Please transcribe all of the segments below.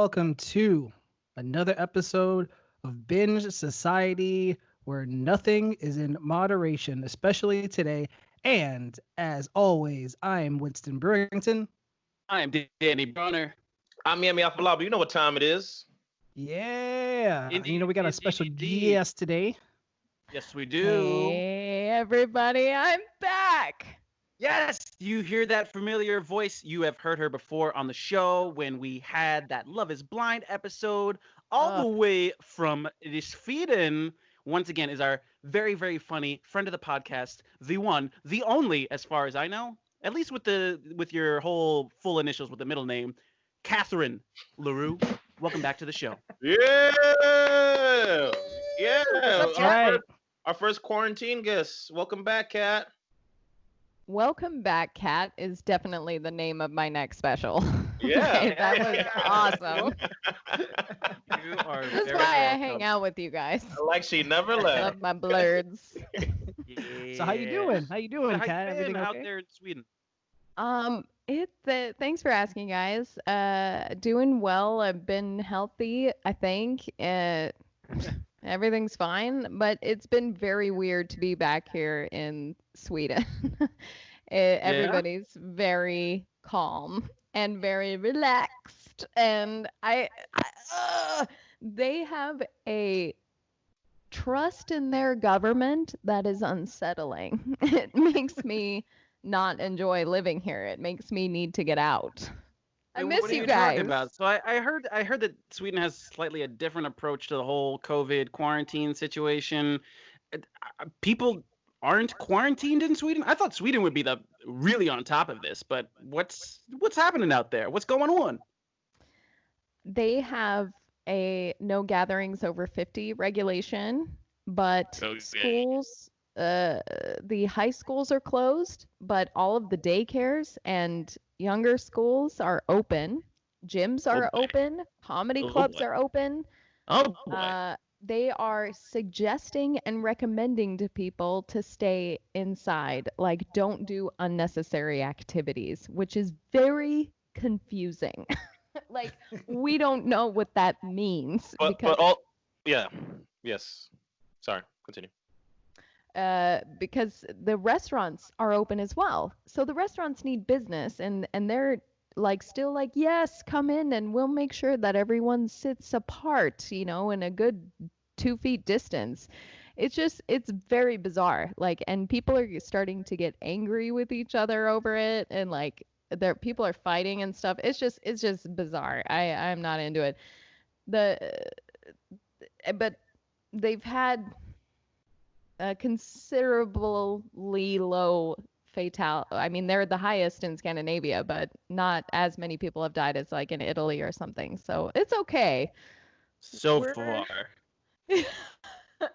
welcome to another episode of Binge Society, where nothing is in moderation, especially today. And as always, I am Winston Brewington. I'm Danny Bronner. I'm Yemi off but you know what time it is. Yeah. Indeed, we got a indeed, special indeed. guest today. Yes, we do. Hey, everybody, I'm back. Yes, you hear that familiar voice. You have heard her before on the show when we had that Love is Blind episode, all the way from Sweden. Once again, is our very, very funny friend of the podcast, the one, the only, as far as I know, at least with your whole full initials with the middle name, Kathryn LeRoux. Welcome back to the show. Yeah. That's right. Our first quarantine guest. Welcome back, Kat. Welcome back, Kat is definitely the name of my next special. Yeah. Okay, that was awesome. You are That's very why I welcome. hang out with you guys. Like she never I left. love my blurs. So how you doing? How you doing, How you Kat? been Everything out okay? there in Sweden? Thanks for asking, guys. Doing well. I've been healthy, I think. Everything's fine, but it's been very weird to be back here in Sweden. Everybody's very calm and very relaxed, and they have a trust in their government that is unsettling. It makes me not enjoy living here. It makes me need to get out. I Wait, miss what are you talking guys. about? So I heard that Sweden has slightly a different approach to the whole COVID quarantine situation. People aren't quarantined in Sweden. I thought Sweden would be the really on top of this, but what's happening out there? What's going on? They have a no gatherings over 50 regulation, but Okay. schools, the high schools are closed, but all of the daycares and younger schools are open. Gyms are boy. open. Comedy Oh, clubs boy. are open. Oh boy. They are suggesting and recommending to people to stay inside, like don't do unnecessary activities, which is very confusing. Like we don't know what that means but all yeah. Yes. Sorry. Continue. because the restaurants are open as well. So the restaurants need business and they're like still like, yes, come in and we'll make sure that everyone sits apart, in a good 2 feet distance. It's very bizarre. Like, and people are starting to get angry with each other over it, and like people are fighting and stuff. It's just bizarre. I'm not into it. But they've had a considerably low I mean, they're the highest in Scandinavia, but not as many people have died as like in Italy or something. So it's okay. So We're- far.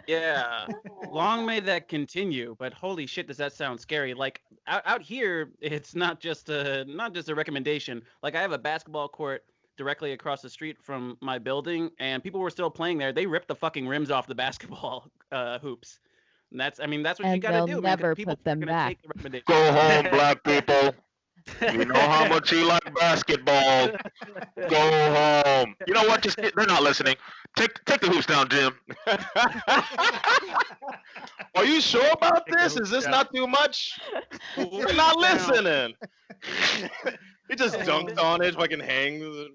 Yeah. Long may that continue, but holy shit, does that sound scary. Like out here, it's not just a recommendation. Like I have a basketball court directly across the street from my building, and people were still playing there. They ripped the fucking rims off the basketball hoops. And that's what you And gotta they'll do. never man, 'cause people put them are gonna back. take the recommendation. Go home, black people. You know how much you like basketball. Go home. You know what? They're not listening. Take the hoops down, Jim. Are you sure about Take the this? hoops Is this down. not too much? They're not listening. He just dunked on it, fucking hangs.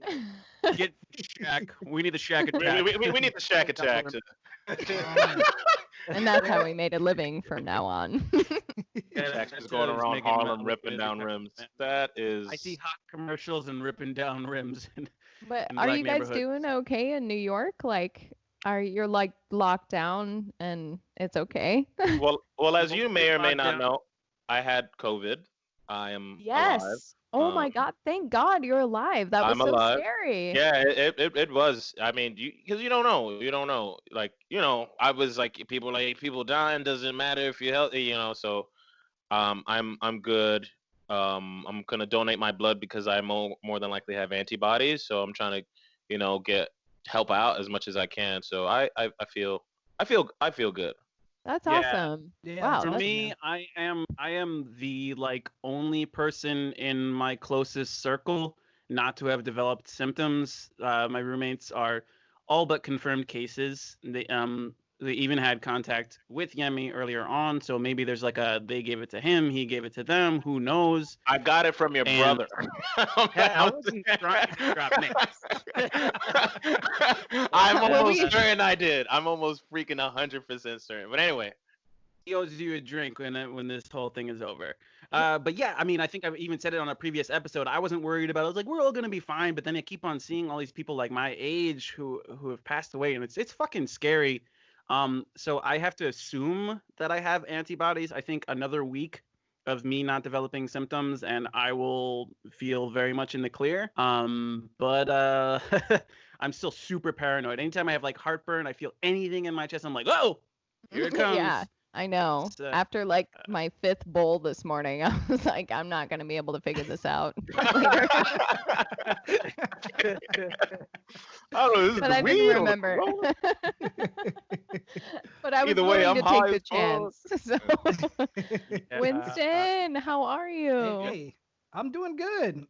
Get Shaq. We need the Shaq attack. We need the Shack attack. And that's how we made a living from now on. Shaq's just going around Harlem ripping down rims. That is. I see hot commercials and ripping down rims. But in are black you guys neighborhoods. doing okay in New York? Like, you're like locked down and it's okay? Well, as you may or may not Lockdown. know, I had COVID. I am Yes. alive. Oh my God! Thank God you're alive. That was I'm so alive. scary. Yeah, it was. I mean, because you don't know. Like, I was like people dying doesn't matter if you're healthy, So, I'm good. I'm gonna donate my blood because I more than likely have antibodies. So I'm trying to, help out as much as I can. So I feel good. That's Yeah. awesome. Yeah, Wow. For that's- me, I am the like only person in my closest circle not to have developed symptoms. My roommates are all but confirmed cases. They even had contact with Yemi earlier on, so maybe there's like they gave it to him, he gave it to them, who knows? I got it from your And- brother. I wasn't trying to drop names. I'm almost we- certain I did. I'm almost freaking 100% certain. But anyway, He owes you a drink when this whole thing is over. But yeah, I mean, I think I've even said it on a previous episode. I wasn't worried about it. I was like, we're all gonna be fine. But then I keep on seeing all these people like my age who have passed away, and it's fucking scary. So I have to assume that I have antibodies. I think another week of me not developing symptoms, and I will feel very much in the clear. But I'm still super paranoid. Anytime I have like heartburn, I feel anything in my chest, I'm like, oh, here it comes. Yeah, I know. So- After like my 5th bowl this morning, I was like, I'm not gonna be able to figure this out later. I don't know. This is But the I weed didn't or the remember. Corona? But I was Either way, willing I'm to high take the as fuck. chance. So, Winston, how are you? Hey, I'm doing good.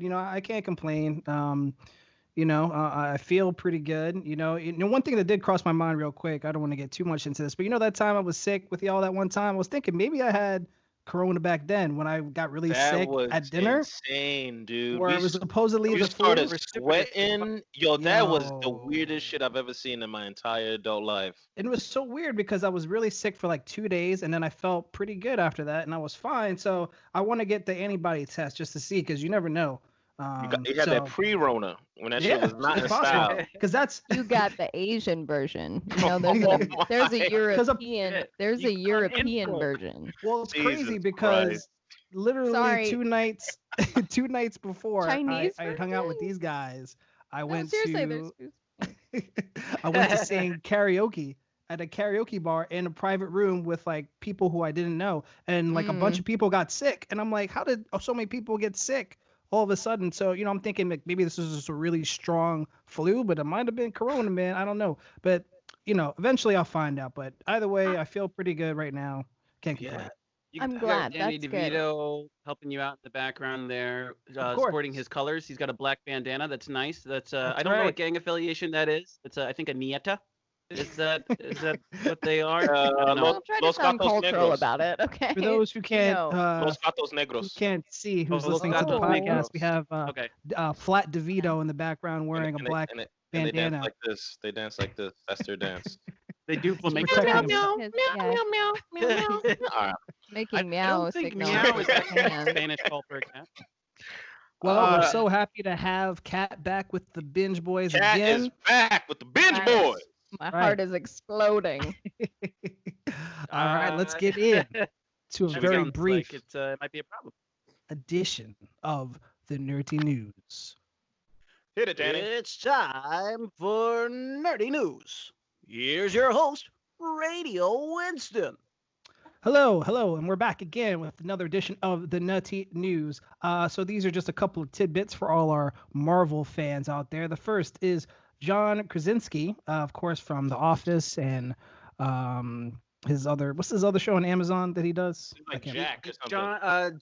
You know, I can't complain. I feel pretty good. One thing that did cross my mind real quick. I don't want to get too much into this, but that time I was sick with y'all that one time, I was thinking maybe I had Corona back then when I got really That sick was at dinner, insane, dude. where it was supposedly we the flu. started sweating. Yo, that was the Yo. weirdest shit I've ever seen in my entire adult life. And it was so weird because I was really sick for like 2 days, and then I felt pretty good after that, and I was fine. So I want to get the antibody test just to see, because you never know. You had that pre-Rona when that shit was not in it's possible. style. Because that's You got the Asian version. There's Oh a my. there's a Shit. European You European got version. well, it's crazy Jesus because Christ. literally Sorry. 2 nights, 2 nights before Chinese I hung out with version? these guys, I No, went seriously, to there's I went to sing karaoke at a karaoke bar in a private room with like people who I didn't know, and like a bunch of people got sick, and I'm like, how did so many people get sick all of a sudden? So I'm thinking like maybe this is just a really strong flu, but it might have been Corona, man. I don't know, but eventually I'll find out. But either way, I feel pretty good right now. Can't complain. You I'm got glad, Danny that's good. DeVito helping you out in the background there, course. supporting his colors. He's got a black bandana. That's nice. That's I That's don't know right. what gang affiliation that is. It's I think a Nieta. Is that what they are? Don't try to Los sound Gatos cultural Negros. about it, okay? For those who can't No. Los Gatos who Negros. can't see, who's Oh, Los listening to the Gatos podcast, Negros. we have Okay. Flat DeVito in the background wearing a black and they dance bandana. like this. They dance like this. That's their dance. They do flamenco. protecting dance. Yeah, All right. making I meow don't think signals meow with is his hand. Spanish call for a cat. Well, we're Uh, so happy to have Kat back with the Binge Boys Cat again. is back with the Binge Nice. Boys. My Right. heart is exploding. All right, let's get in to a That very sounds brief Like it might be a problem. edition of the Nerdy News. Hit it, Danny. It's time for nerdy news. Here's your host, Radio Winston. Hello, and we're back again with another edition of the Nutty News. So these are just a couple of tidbits for all our Marvel fans out there. The first is John Krasinski, of course, from The Office and what's his other show on Amazon that he does? I Like can't- Jack or something.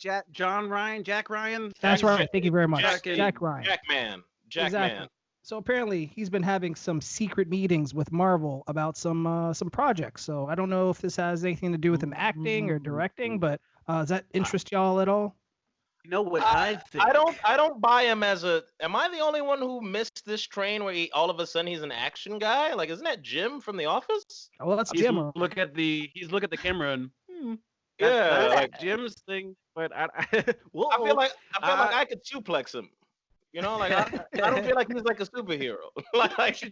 Jack Ryan. That's right. Thank you very much, Jack- Jack Ryan. Jackman. Exactly. So apparently he's been having some secret meetings with Marvel about some projects. So I don't know if this has anything to do with him acting or directing, but does that interest y'all at all? You know what I think? I don't buy him as a. Am I the only one who missed this train where all of a sudden he's an action guy? Like, isn't that Jim from The Office? Oh, well, that's He's Jim. look at the camera and Yeah, that's like- Jim's thing. But I whoa. I feel like I could suplex him. You know, like I don't feel like he's like a superhero. like should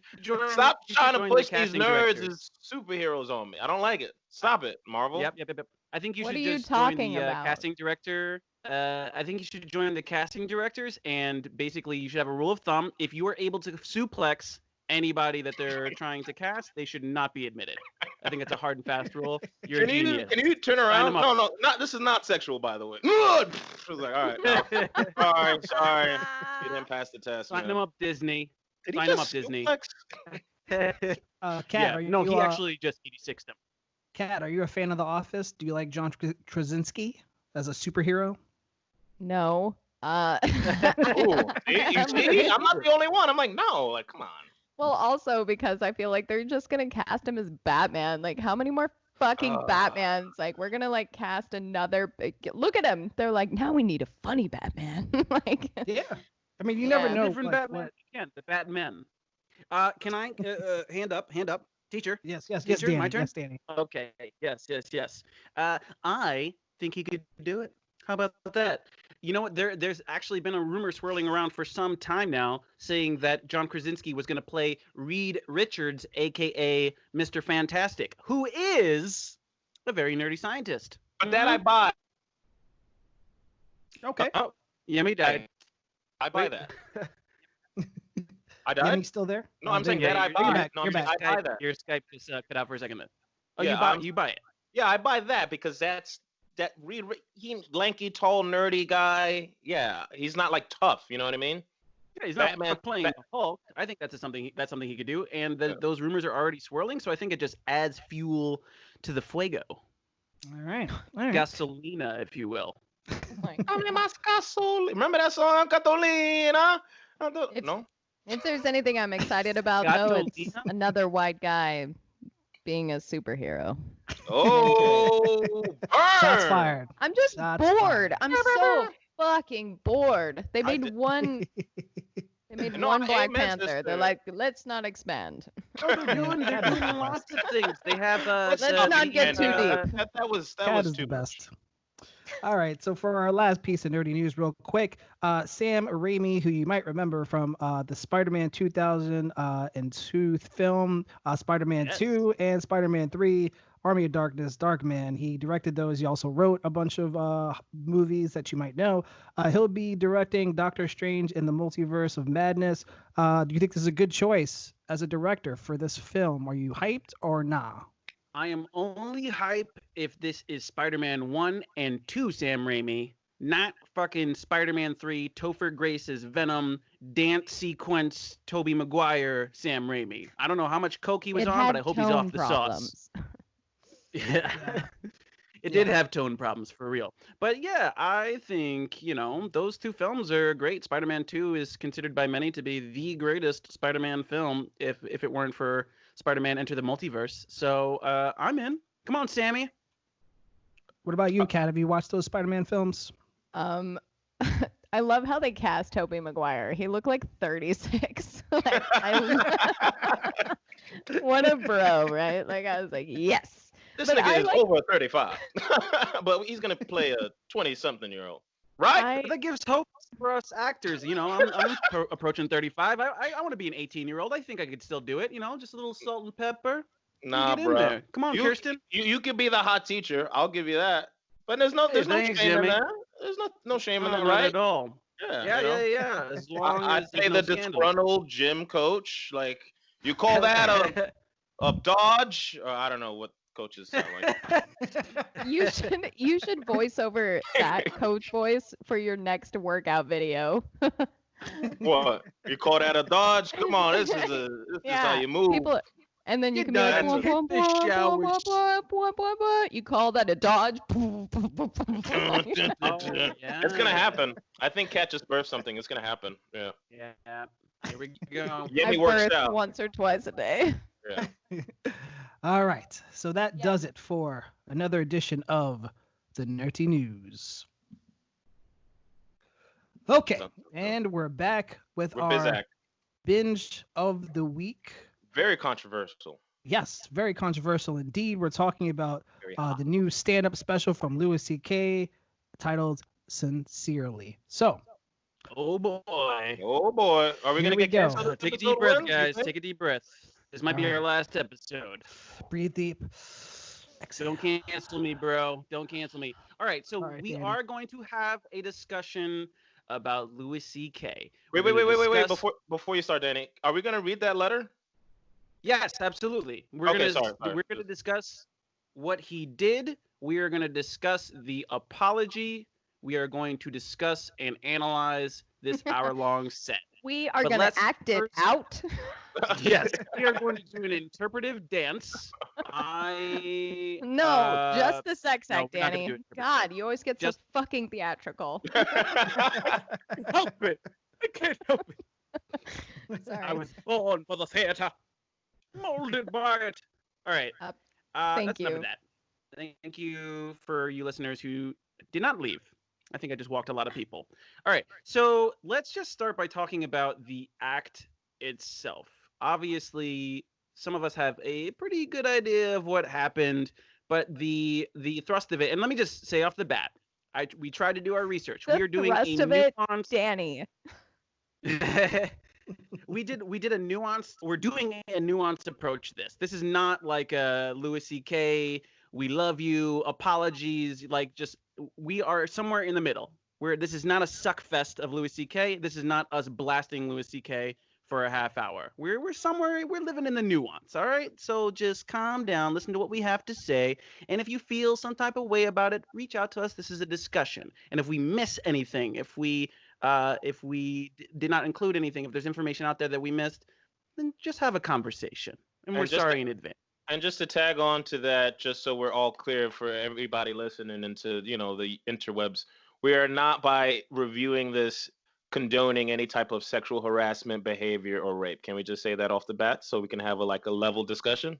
stop you should trying to join the push these casting nerds directors. as superheroes on me. I don't like it. Stop it, Marvel. Yep. I think you What should are you just join talking the about? casting director. I think you should join the casting directors, and basically you should have a rule of thumb: if you are able to suplex anybody that they're trying to cast, they should not be admitted. I think it's a hard and fast rule. You're a genius. Can you turn around? him up. No, not this is not sexual, by the way. I was like, all right, no, sorry, you didn't pass the test. Sign man. them up, Disney. Did he sign him just up, Disney. suplex? Kat, Yeah, are you, no, he actually just 86'd him. Kat, are you a fan of The Office? Do you like John Krasinski as a superhero? No, Ooh, see, you see, I'm not the only one. I'm like, no, like, come on. Well, also because I feel like they're just gonna cast him as Batman. Like, how many more fucking Batmans? Like, we're gonna like cast another. Look at him. They're like, now we need a funny Batman. Like, Yeah. I mean, you never Yeah. know. Different Like, Batman. what... Again, the Batmen. Can I hand up, teacher? Yes, yes, Teacher, Danny. my turn. Yes, Danny. Okay. Yes. I think he could do it. How about that? You know what? There's actually been a rumor swirling around for some time now saying that John Krasinski was going to play Reed Richards, aka Mr. Fantastic, who is a very nerdy scientist. But that I buy. Okay. Oh, Yemi died. I buy Wait. that. I died. Danny's still there? No, Oh, I'm there saying you that go. I You're buy. back, No, you're I'm saying back. I buy that. Your Skype just cut out for a second. Oh, Yeah, you buy it. Yeah, I buy that because that's that Reed. He lanky, tall, nerdy guy. Yeah, he's not like tough. You know what I mean? Yeah, he's Batman- not playing Bat- the Hulk. I think that's something he could do, and Yeah. those rumors are already swirling. So I think it just adds fuel to the fuego, All right. All right. gasolina, if you will. like, Dame más gasolina. Remember that song, Catalina? If- No. if there's anything I'm excited about, though, it's Gasolina? another white guy being a superhero. Oh, Shots burn! fired. I'm just Shots bored. fired. I'm so fucking bored. They I made did- one. They made No, one Black amen, Panther. sister. They're like, let's not expand. Oh, they're doing lots of things. They have Let's the- not get too deep. That was Cat is too the much. best. All right, so for our last piece of nerdy news, real quick, Sam Raimi, who you might remember from the Spider-Man 2002 film, Spider-Man Yes. 2 and Spider-Man 3, Army of Darkness, Darkman. He directed those. He also wrote a bunch of movies that you might know. He'll be directing Doctor Strange in the Multiverse of Madness. Do you think this is a good choice as a director for this film? Are you hyped or nah? I am only hype if this is Spider-Man 1 and 2 Sam Raimi, not fucking Spider-Man 3 Topher Grace's Venom dance sequence Tobey Maguire Sam Raimi. I don't know how much coke he was It on, had but I hope he's tone off the problems. sauce. Yeah. It did have tone problems for real. But yeah, I think, those two films are great. Spider-Man 2 is considered by many to be the greatest Spider-Man film if it weren't for Spider-Man Enter the Multiverse. So I'm in. Come on, Sammy. What about you, Kat? Have you watched those Spider-Man films? I love how they cast Tobey Maguire. He looked like 36. Like, what a bro, right? Like, I was like, yes. This But nigga I is like- over 35, but he's gonna play a 20-something-year-old, right? That gives hope for us actors. I'm approaching 35. I want to be an 18-year-old. I think I could still do it. Just a little salt and pepper. Nah, Get in bro. there. Come on, You- Kirsten. You could be the hot teacher. I'll give you that. But there's no thanks, shame in Jimmy. that. There's no shame in that, Not right? at all. Yeah. Yeah. As long I'd as say there's the no scandal. disgruntled gym coach. Like, you call that a dodge? Or I don't know what coaches sound like. You should voice over that coach voice for your next workout video. What? You call that a dodge? Come on, this is how you move. People, and then you You can be like, done. blah, blah, Hit the blah, shower. blah, blah, blah, blah, blah. You call that a dodge? Oh, It's gonna happen. I think Kat just birthed something. It's gonna happen. Yeah. Yeah. Here we go. Yemi I works birth out. once or twice a day. Yeah. All right, so that does it for another edition of the Nerdy News. Okay, and we're back with We're our Bizak. binge of the week. Very controversial. Yes, very controversial indeed. We're talking about Very hot. the new stand-up special from Louis C.K. titled "Sincerely." So, Oh boy. Oh boy, are we Here gonna we get go. canceled? if Take a episode deep breath, wins, you guys. think? Take a deep breath. This might be All our right. last episode. breathe deep. Don't cancel me, bro. Don't cancel me. All right, so All right, we Danny. are going to have a discussion about Louis C.K. Wait. We're gonna discuss- Before you start, Danny, are we gonna read that letter? Yes, absolutely. We're Okay, gonna sorry. we're gonna discuss what he did. We are gonna discuss the apology. We are going to discuss and analyze this hour-long set. We are But going to let's act it first- out. Yes, we are going to do an interpretive dance. I No, just the sex no, act, we're not gonna Danny. do it. God, you always get Just- so fucking theatrical. help it. I can't help it. Sorry. I was born for the theater, molded by it. All right. Thank That's enough you. of that. Thank you for you listeners who did not leave. I think I just walked a lot of people. All right. So let's just start by talking about the act itself. Obviously, some of us have a pretty good idea of what happened, but the thrust of it, and let me just say off the bat, we tried to do our research. The We are doing thrust a of it, nuanced Danny. we did a nuanced, we're doing a nuanced approach to this. This is not like a Louis C.K. we love you apologies, like just we are somewhere in the middle. Where this is not a suck fest of Louis C.K. This is not us blasting Louis C.K. for a half hour. We're somewhere, we're living in the nuance, all right? So just calm down, listen to what we have to say, and if you feel some type of way about it, reach out to us. This is a discussion. And if we miss anything, if we did not include anything, if there's information out there that we missed, then just have a conversation. And we're sorry in advance. And just to tag on to that, just so we're all clear for everybody listening into, the interwebs, we are not, by reviewing this, condoning any type of sexual harassment, behavior, or rape. Can we just say that off the bat so we can have a level discussion?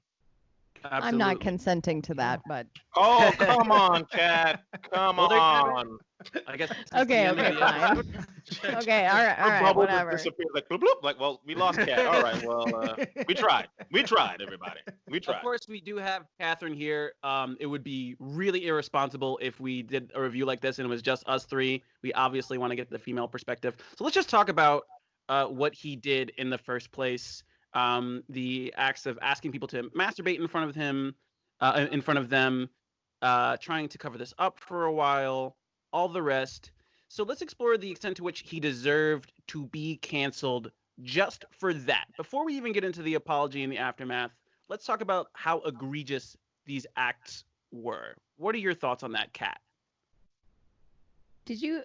Absolutely. I'm not consenting to that, but Oh, come on, Kat. Come on. I guess. okay, fine. Okay, all right, Bubble whatever. disappeared like bloop, bloop. Like, well, we lost Kat. All right, well, we tried. We tried, everybody. We tried. Of course, we do have Kathryn here. It would be really irresponsible if we did a review like this and it was just us three. We obviously want to get the female perspective. So let's just talk about what he did in the first place. The acts of asking people to masturbate in front of him, in front of them, trying to cover this up for a while, all the rest. So let's explore the extent to which he deserved to be canceled just for that. Before we even get into the apology and the aftermath, let's talk about how egregious these acts were. What are your thoughts on that, Kat? Did you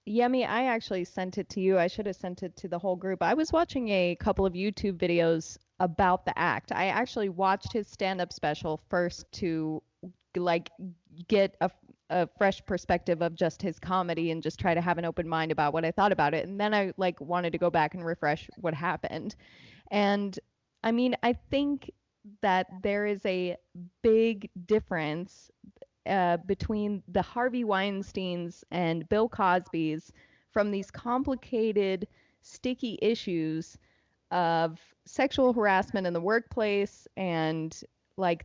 Yemi, I actually sent it to you. I should have sent it to the whole group. I was watching a couple of YouTube videos about the act. I actually watched his stand-up special first to get a fresh perspective of just his comedy and just try to have an open mind about what I thought about it. And then I wanted to go back and refresh what happened. And I mean, I think that there is a big difference between the Harvey Weinsteins and Bill Cosbys from these complicated, sticky issues of sexual harassment in the workplace and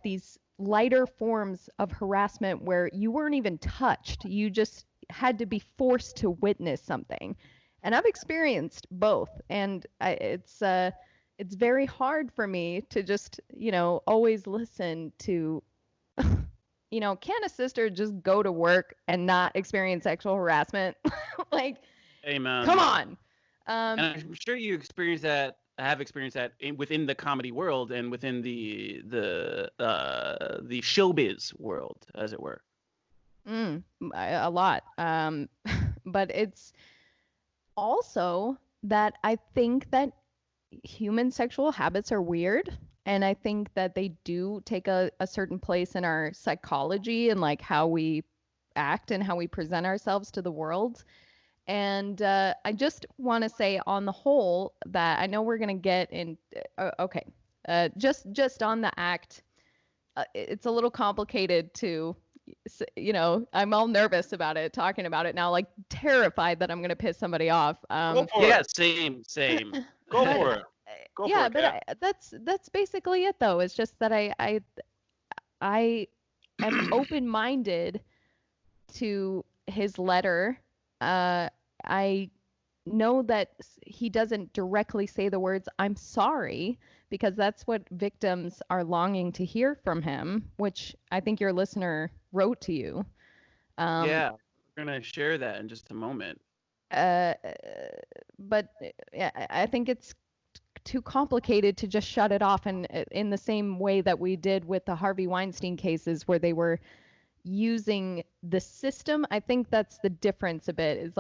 these lighter forms of harassment where you weren't even touched. You just had to be forced to witness something. And I've experienced both. And it's very hard for me to just, always listen to can a sister just go to work and not experience sexual harassment? Amen. Come on. And I'm sure you have experienced that within the comedy world and within the showbiz world, as it were. A lot. But it's also that I think that human sexual habits are weird. And I think that they do take a certain place in our psychology and how we act and how we present ourselves to the world. And I just want to say on the whole that I know we're going to get in. Okay. Just on the act, it's a little complicated to, I'm all nervous about it, talking about it now, terrified that I'm going to piss somebody off. Go for Yeah, it. same. Go for it. Go yeah, for it, but that's basically it though. It's just that I am open-minded to his letter. I know that he doesn't directly say the words "I'm sorry" because that's what victims are longing to hear from him, which I think your listener wrote to you. Yeah, we're gonna share that in just a moment. But yeah, I think it's too complicated to just shut it off, and in the same way that we did with the Harvey Weinstein cases where they were using the system. I think that's the difference a bit. Is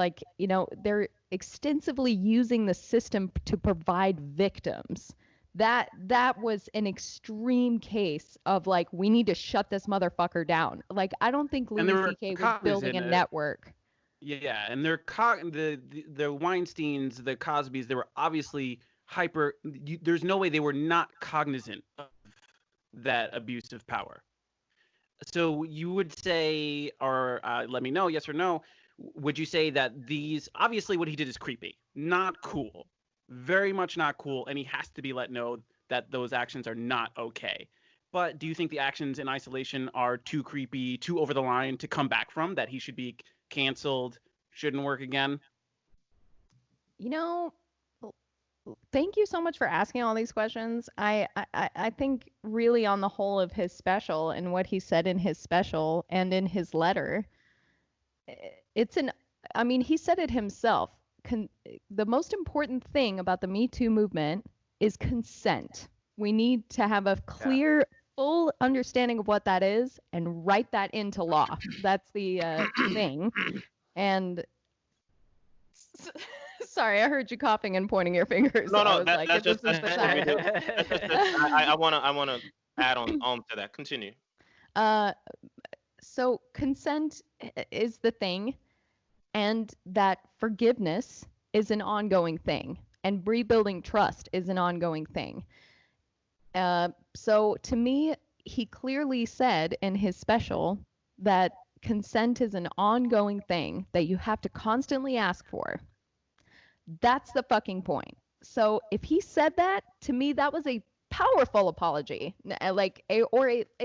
extensively using the system to provide victims. That was an extreme case of like, we need to shut this motherfucker down. Like, I don't think And they Louis were C.K. was building a cognizant. network. Yeah, and the Weinsteins, the Cosbys, they were obviously hyper. There's no way they were not cognizant of that abuse of power. So you would say, or let me know, yes or no, would you say that these, obviously what he did is creepy, not cool, very much not cool, and he has to be let know that those actions are not okay. But do you think the actions in isolation are too creepy, too over the line to come back from, that he should be canceled, shouldn't work again? You know, thank you so much for asking all these questions. I think really on the whole of his special and what he said in his special and in his letter, I mean, he said it himself. The most important thing about the Me Too movement is consent. We need to have a clear, full understanding of what that is and write that into law. That's the thing. And sorry, I heard you coughing and pointing your fingers. No, so I no, was that, like, that's this just is the that's what we time. do. I wanna add on to that. Continue. So consent is the thing, and that forgiveness is an ongoing thing, and rebuilding trust is an ongoing thing. So to me, he clearly said in his special that consent is an ongoing thing that you have to constantly ask for. That's the fucking point. So if he said that, to me, that was a powerful apology, at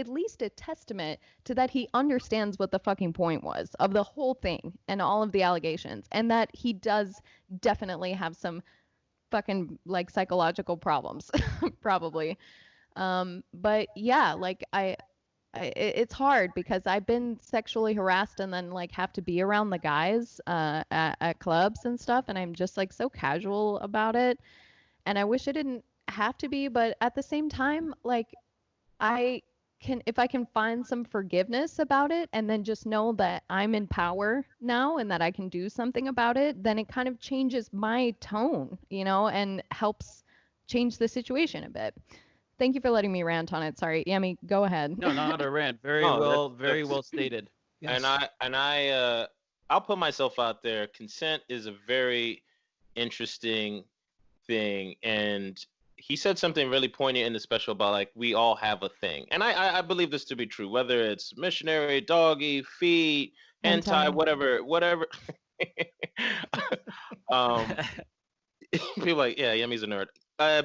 least a testament to that he understands what the fucking point was of the whole thing and all of the allegations, and that he does definitely have some fucking like psychological problems, probably. But yeah, like it's hard because I've been sexually harassed and then like have to be around the guys at clubs and stuff, and I'm just like so casual about it, and I wish I didn't have to be, but at the same time, like I if I can find some forgiveness about it and then just know that I'm in power now and that I can do something about it, then it kind of changes my tone, and helps change the situation a bit. Thank you for letting me rant on it. Sorry, Yemi, go ahead. No, not a rant. Very No, well, that's very well stated. And Yes. I'll put myself out there. Consent is a very interesting thing, and he said something really poignant in the special about like we all have a thing, and I believe this to be true. Whether it's missionary, doggy, feet, hentai, Hentai. whatever. um, People like, yeah, Yemi's a nerd. I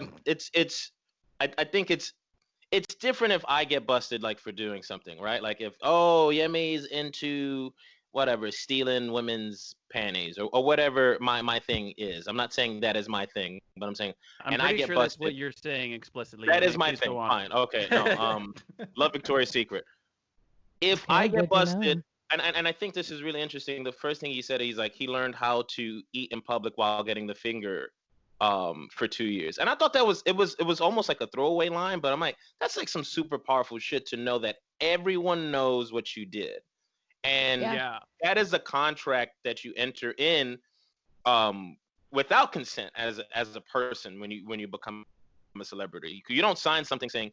think it's different if I get busted like for doing something, right? Like if Yemi's into whatever, stealing women's panties or whatever my thing is. I'm not saying that is my thing, but I'm saying I'm and I pretty get sure that's busted. what you're saying explicitly. That Yemi. is my Please thing. go on. Fine. Okay. No. Love Victoria's Secret. If I Okay, get good to know. busted, and I think this is really interesting. The first thing he said, he's like he learned how to eat in public while getting the finger for 2 years. And I thought it was almost like a throwaway line, but I'm like, that's like some super powerful shit to know that everyone knows what you did. And Yeah. Yeah. that is a contract that you enter in without consent as a person when you become a celebrity. You don't sign something saying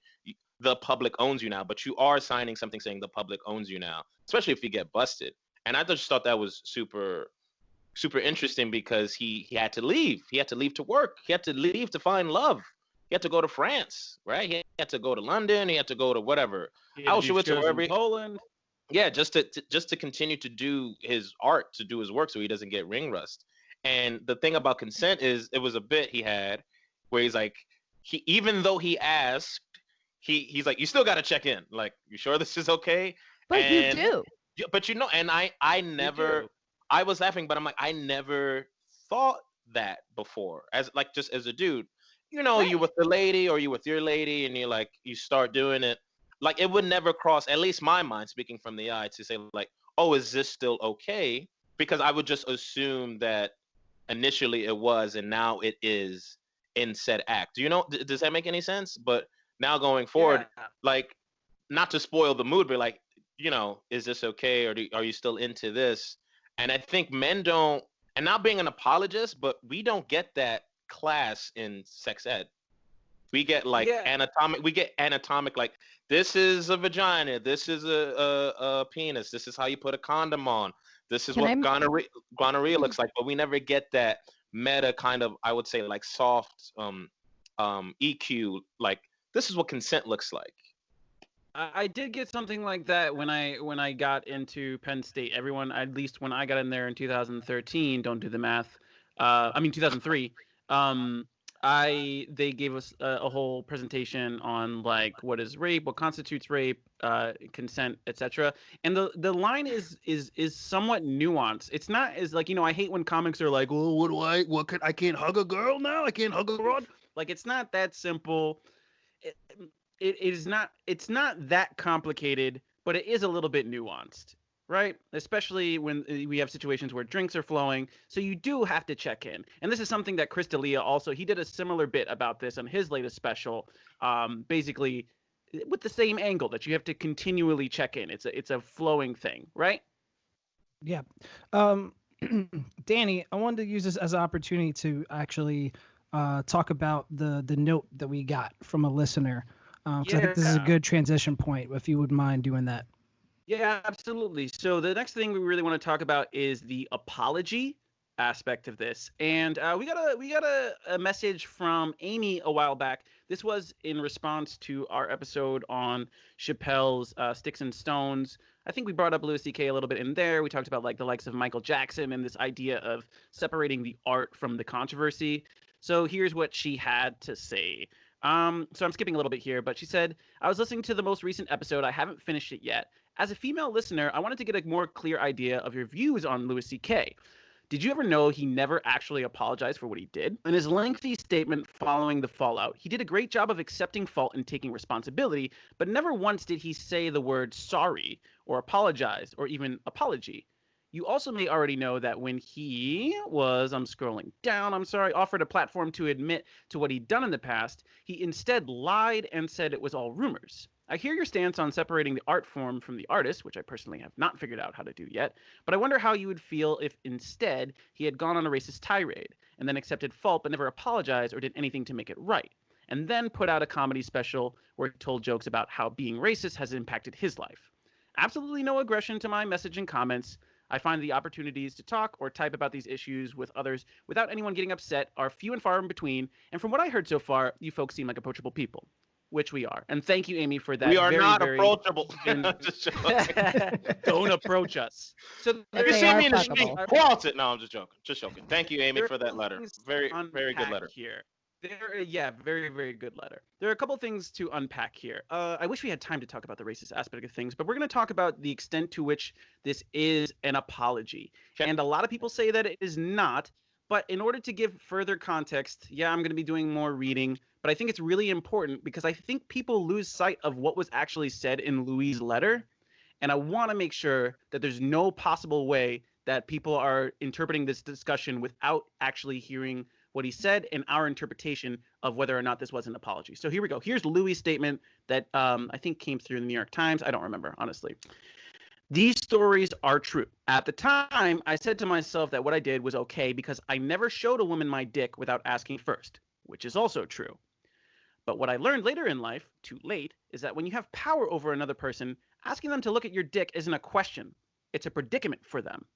the public owns you now, but you are signing something saying the public owns you now, especially if you get busted. And I just thought that was super interesting because he had to leave. He had to leave to work. He had to leave to find love. He had to go to France, right? He had to go to London. He had to go to whatever, He had to do Auschwitz or shows wherever. in Poland. Yeah, just to continue to do his art, to do his work, so he doesn't get ring rust. And the thing about consent is, it was a bit he had where he's like, even though he asked, he's like, you still got to check in. Like, you sure this is okay? But And you do. but and I never. do. I was laughing, but I'm like, I never thought that before. As like just as a dude, you Right. with the lady or you with your lady, and you start doing it. Like it would never cross, at least my mind, speaking from the eye, to say like, oh, is this still okay? Because I would just assume that initially it was, and now it is in said act. Do you know? Does that make any sense? But now going forward, Yeah. like, not to spoil the mood, but like, is this okay, or are you still into this? And I think men don't And not being an apologist, but we don't get that class in sex ed. We get like Yeah. anatomic. We get anatomic. Like this is a vagina. This is a penis. This is how you put a condom on. This is Can what I- gonorrhea looks like. But we never get that meta kind of, I would say, like soft EQ. Like this is what consent looks like. I did get something like that when I got into Penn State. Everyone, at least when I got in there in 2013, don't do the math. 2003. They gave us a whole presentation on like what is rape, what constitutes rape, consent, etc. And the line is somewhat nuanced. It's not as like, I hate when comics are like, well, I can't hug a girl now? I can't hug a broad? Like, it's not that simple. It's not that complicated, but it is a little bit nuanced, right? Especially when we have situations where drinks are flowing. So you do have to check in. And this is something that Chris D'Elia also, he did a similar bit about this on his latest special, basically with the same angle that you have to continually check in. It's a flowing thing, right? Yeah. Danny, I wanted to use this as an opportunity to actually talk about the note that we got from a listener. I think this is a good transition point, if you would mind doing that. Yeah, absolutely. So the next thing we really want to talk about is the apology aspect of this. And we got a message from Amy a while back. This was in response to our episode on Chappelle's Sticks and Stones. I think we brought up Louis C.K. a little bit in there. We talked about like the likes of Michael Jackson and this idea of separating the art from the controversy. So here's what she had to say. So I'm skipping a little bit here, but she said, I was listening to the most recent episode. I haven't finished it yet. As a female listener, I wanted to get a more clear idea of your views on Louis C.K. Did you ever know he never actually apologized for what he did? In his lengthy statement following the fallout, he did a great job of accepting fault and taking responsibility, but never once did he say the word sorry or apologize or even apology. You also may already know that when he was, I'm scrolling down, offered a platform to admit to what he'd done in the past, he instead lied and said it was all rumors. I hear your stance on separating the art form from the artist, which I personally have not figured out how to do yet, but I wonder how you would feel if instead he had gone on a racist tirade and then accepted fault but never apologized or did anything to make it right, and then put out a comedy special where he told jokes about how being racist has impacted his life. Absolutely no aggression to my message and comments. I find the opportunities to talk or type about these issues with others without anyone getting upset are few and far in between, and from what I heard so far, you folks seem like approachable people, which we are. And thank you, Amy, for that. We are not approachable. Don't approach us. So if you see me in the street, fuckable. cross it. No, I'm just joking. Just joking. Thank you, Amy, for that letter. Very good letter. Here. Very, very good letter. There are a couple things to unpack here. I wish we had time to talk about the racist aspect of things, but we're going to talk about the extent to which this is an apology. Okay. And a lot of people say that it is not, but in order to give further context, I'm going to be doing more reading, but I think it's really important because I think people lose sight of what was actually said in Louis' letter, and I want to make sure that there's no possible way that people are interpreting this discussion without actually hearing what he said and our interpretation of whether or not this was an apology. So here we go. Here's Louis' statement that I think came through in the New York Times. I don't remember, honestly. These stories are true. At the time, I said to myself that what I did was okay because I never showed a woman my dick without asking first, which is also true. But what I learned later in life, too late, is that when you have power over another person, asking them to look at your dick isn't a question. It's a predicament for them.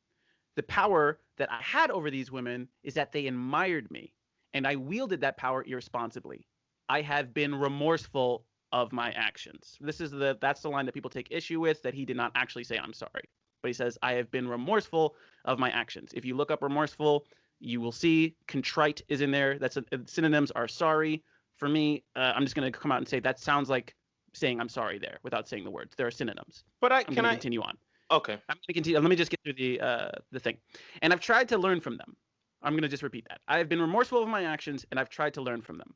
The power that I had over these women is that they admired me, and I wielded that power irresponsibly. I have been remorseful of my actions. That's the line that people take issue with, that he did not actually say I'm sorry. But he says, I have been remorseful of my actions. If you look up remorseful, you will see contrite is in there. Synonyms are sorry. For me, I'm just going to come out and say that sounds like saying I'm sorry there without saying the words. There are synonyms. But I'm going to continue on. Okay. I'm going to continue. Let me just get through the thing. And I've tried to learn from them. I'm going to just repeat that. I have been remorseful of my actions, and I've tried to learn from them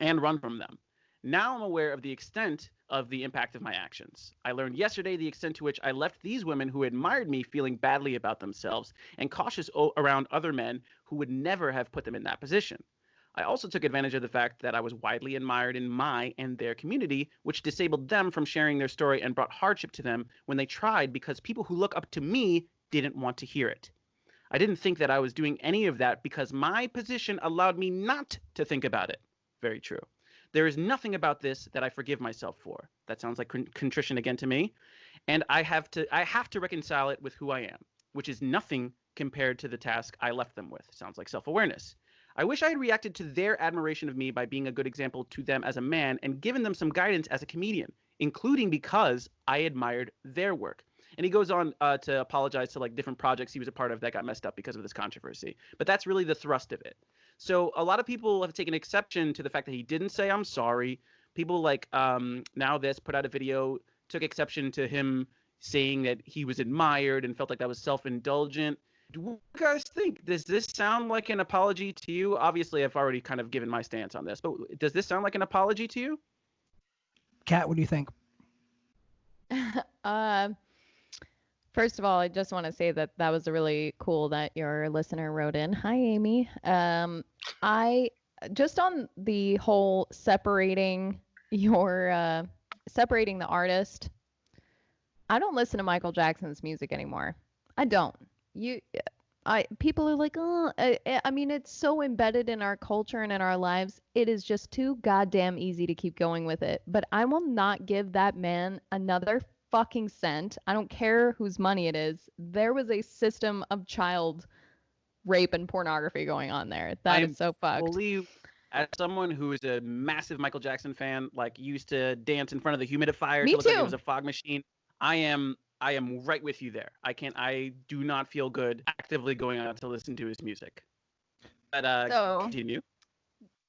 and run from them. Now I'm aware of the extent of the impact of my actions. I learned yesterday the extent to which I left these women who admired me feeling badly about themselves and cautious around other men who would never have put them in that position. I also took advantage of the fact that I was widely admired in my and their community, which disabled them from sharing their story and brought hardship to them when they tried because people who look up to me didn't want to hear it. I didn't think that I was doing any of that because my position allowed me not to think about it. Very true. There is nothing about this that I forgive myself for. That sounds like contrition again to me. And I have to reconcile it with who I am, which is nothing compared to the task I left them with. Sounds like self-awareness. I wish I had reacted to their admiration of me by being a good example to them as a man and given them some guidance as a comedian, including because I admired their work. And he goes on to apologize to like different projects he was a part of that got messed up because of this controversy. But that's really the thrust of it. So a lot of people have taken exception to the fact that he didn't say I'm sorry. People like Now This put out a video, took exception to him saying that he was admired and felt like that was self-indulgent. What do you guys think? Does this sound like an apology to you? Obviously, I've already kind of given my stance on this, but does this sound like an apology to you? Kat, what do you think? First of all, I just want to say that was really cool that your listener wrote in. Hi, Amy. I just on the whole separating the artist. I don't listen to Michael Jackson's music anymore. I don't. People are like, oh, I mean, it's so embedded in our culture and in our lives. It is just too goddamn easy to keep going with it. But I will not give that man another fucking cent. I don't care whose money it is. There was a system of child rape and pornography going on there. That is so fucked. As someone who is a massive Michael Jackson fan, like used to dance in front of the humidifier Me to look like too. it was a fog machine, I am right with you there. I do not feel good actively going out to listen to his music. But continue.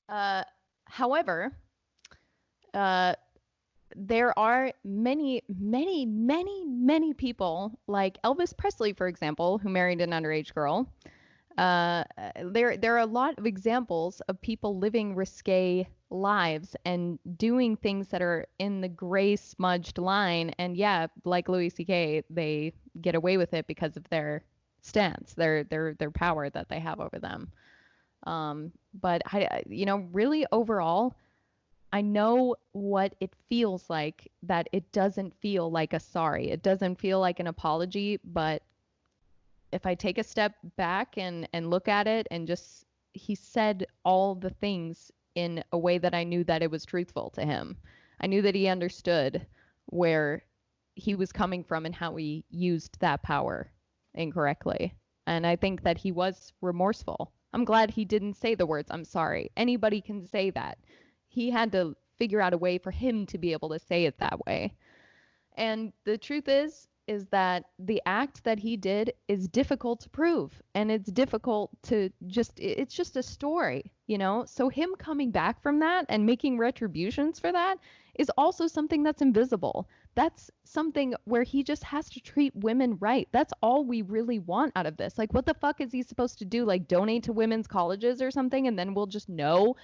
However, there are many people like Elvis Presley, for example, who married an underage girl. There are a lot of examples of people living risque lives and doing things that are in the gray smudged line. And yeah, like Louis C.K., they get away with it because of their stance, their power that they have over them. But really overall, I know what it feels like that it doesn't feel like a sorry. It doesn't feel like an apology, but if I take a step back and look at it and just, he said all the things in a way that I knew that it was truthful to him. I knew that he understood where he was coming from and how he used that power incorrectly. And I think that he was remorseful. I'm glad he didn't say the words, I'm sorry. Anybody can say that. He had to figure out a way for him to be able to say it that way. And the truth is that the act that he did is difficult to prove, and it's difficult to it's just a story, So him coming back from that and making retributions for that is also something that's invisible. That's something where he just has to treat women right. That's all we really want out of this. Like, what the fuck is he supposed to do? Like, donate to women's colleges or something, and then we'll just know?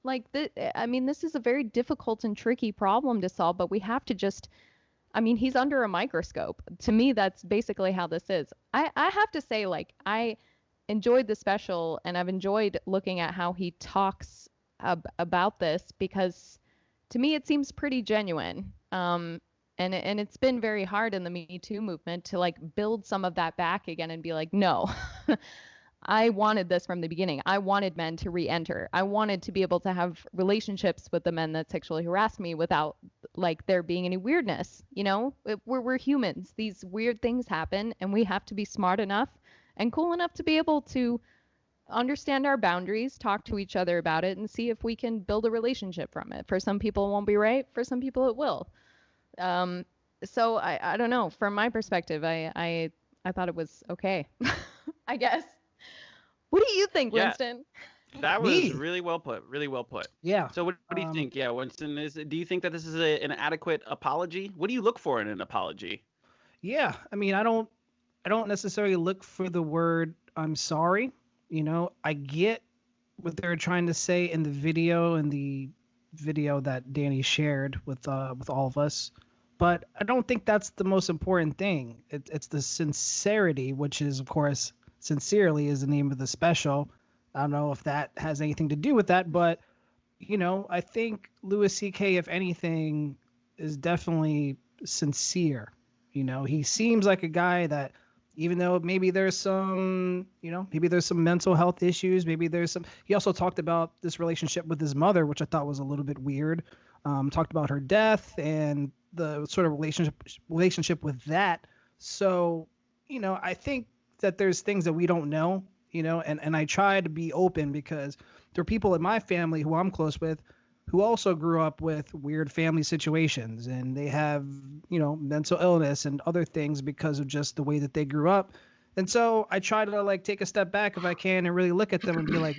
Like, this is a very difficult and tricky problem to solve, but we have to just, he's under a microscope. To me, that's basically how this is. I have to say, like, I enjoyed the special, and I've enjoyed looking at how he talks about this, because to me it seems pretty genuine. And it's been very hard in the Me Too movement to like build some of that back again and be like, no, I wanted this from the beginning. I wanted men to re-enter. I wanted to be able to have relationships with the men that sexually harassed me without like there being any weirdness. We're humans. These weird things happen, and we have to be smart enough and cool enough to be able to understand our boundaries, talk to each other about it, and see if we can build a relationship from it. For some people it won't be right. For some people it will. So I don't know. From my perspective, I thought it was okay. I guess. What do you think, Winston? That was really well put. Really well put. Yeah. So what do you think? Yeah, Winston, do you think that this is an adequate apology? What do you look for in an apology? Yeah, I don't necessarily look for the word I'm sorry. I get what they're trying to say in the video that Danny shared with all of us, but I don't think that's the most important thing. It's the sincerity, which is, of course, sincerely is the name of the special. I don't know if that has anything to do with that, but I think Louis C.K., if anything, is definitely sincere. He seems like a guy that even though maybe there's some, maybe there's some mental health issues. Maybe there's some. He also talked about this relationship with his mother, which I thought was a little bit weird. Talked about her death and the sort of relationship with that. So, I think that there's things that we don't know, and I try to be open because there are people in my family who I'm close with who also grew up with weird family situations, and they have, mental illness and other things because of just the way that they grew up. And so I try to like take a step back if I can and really look at them and be like,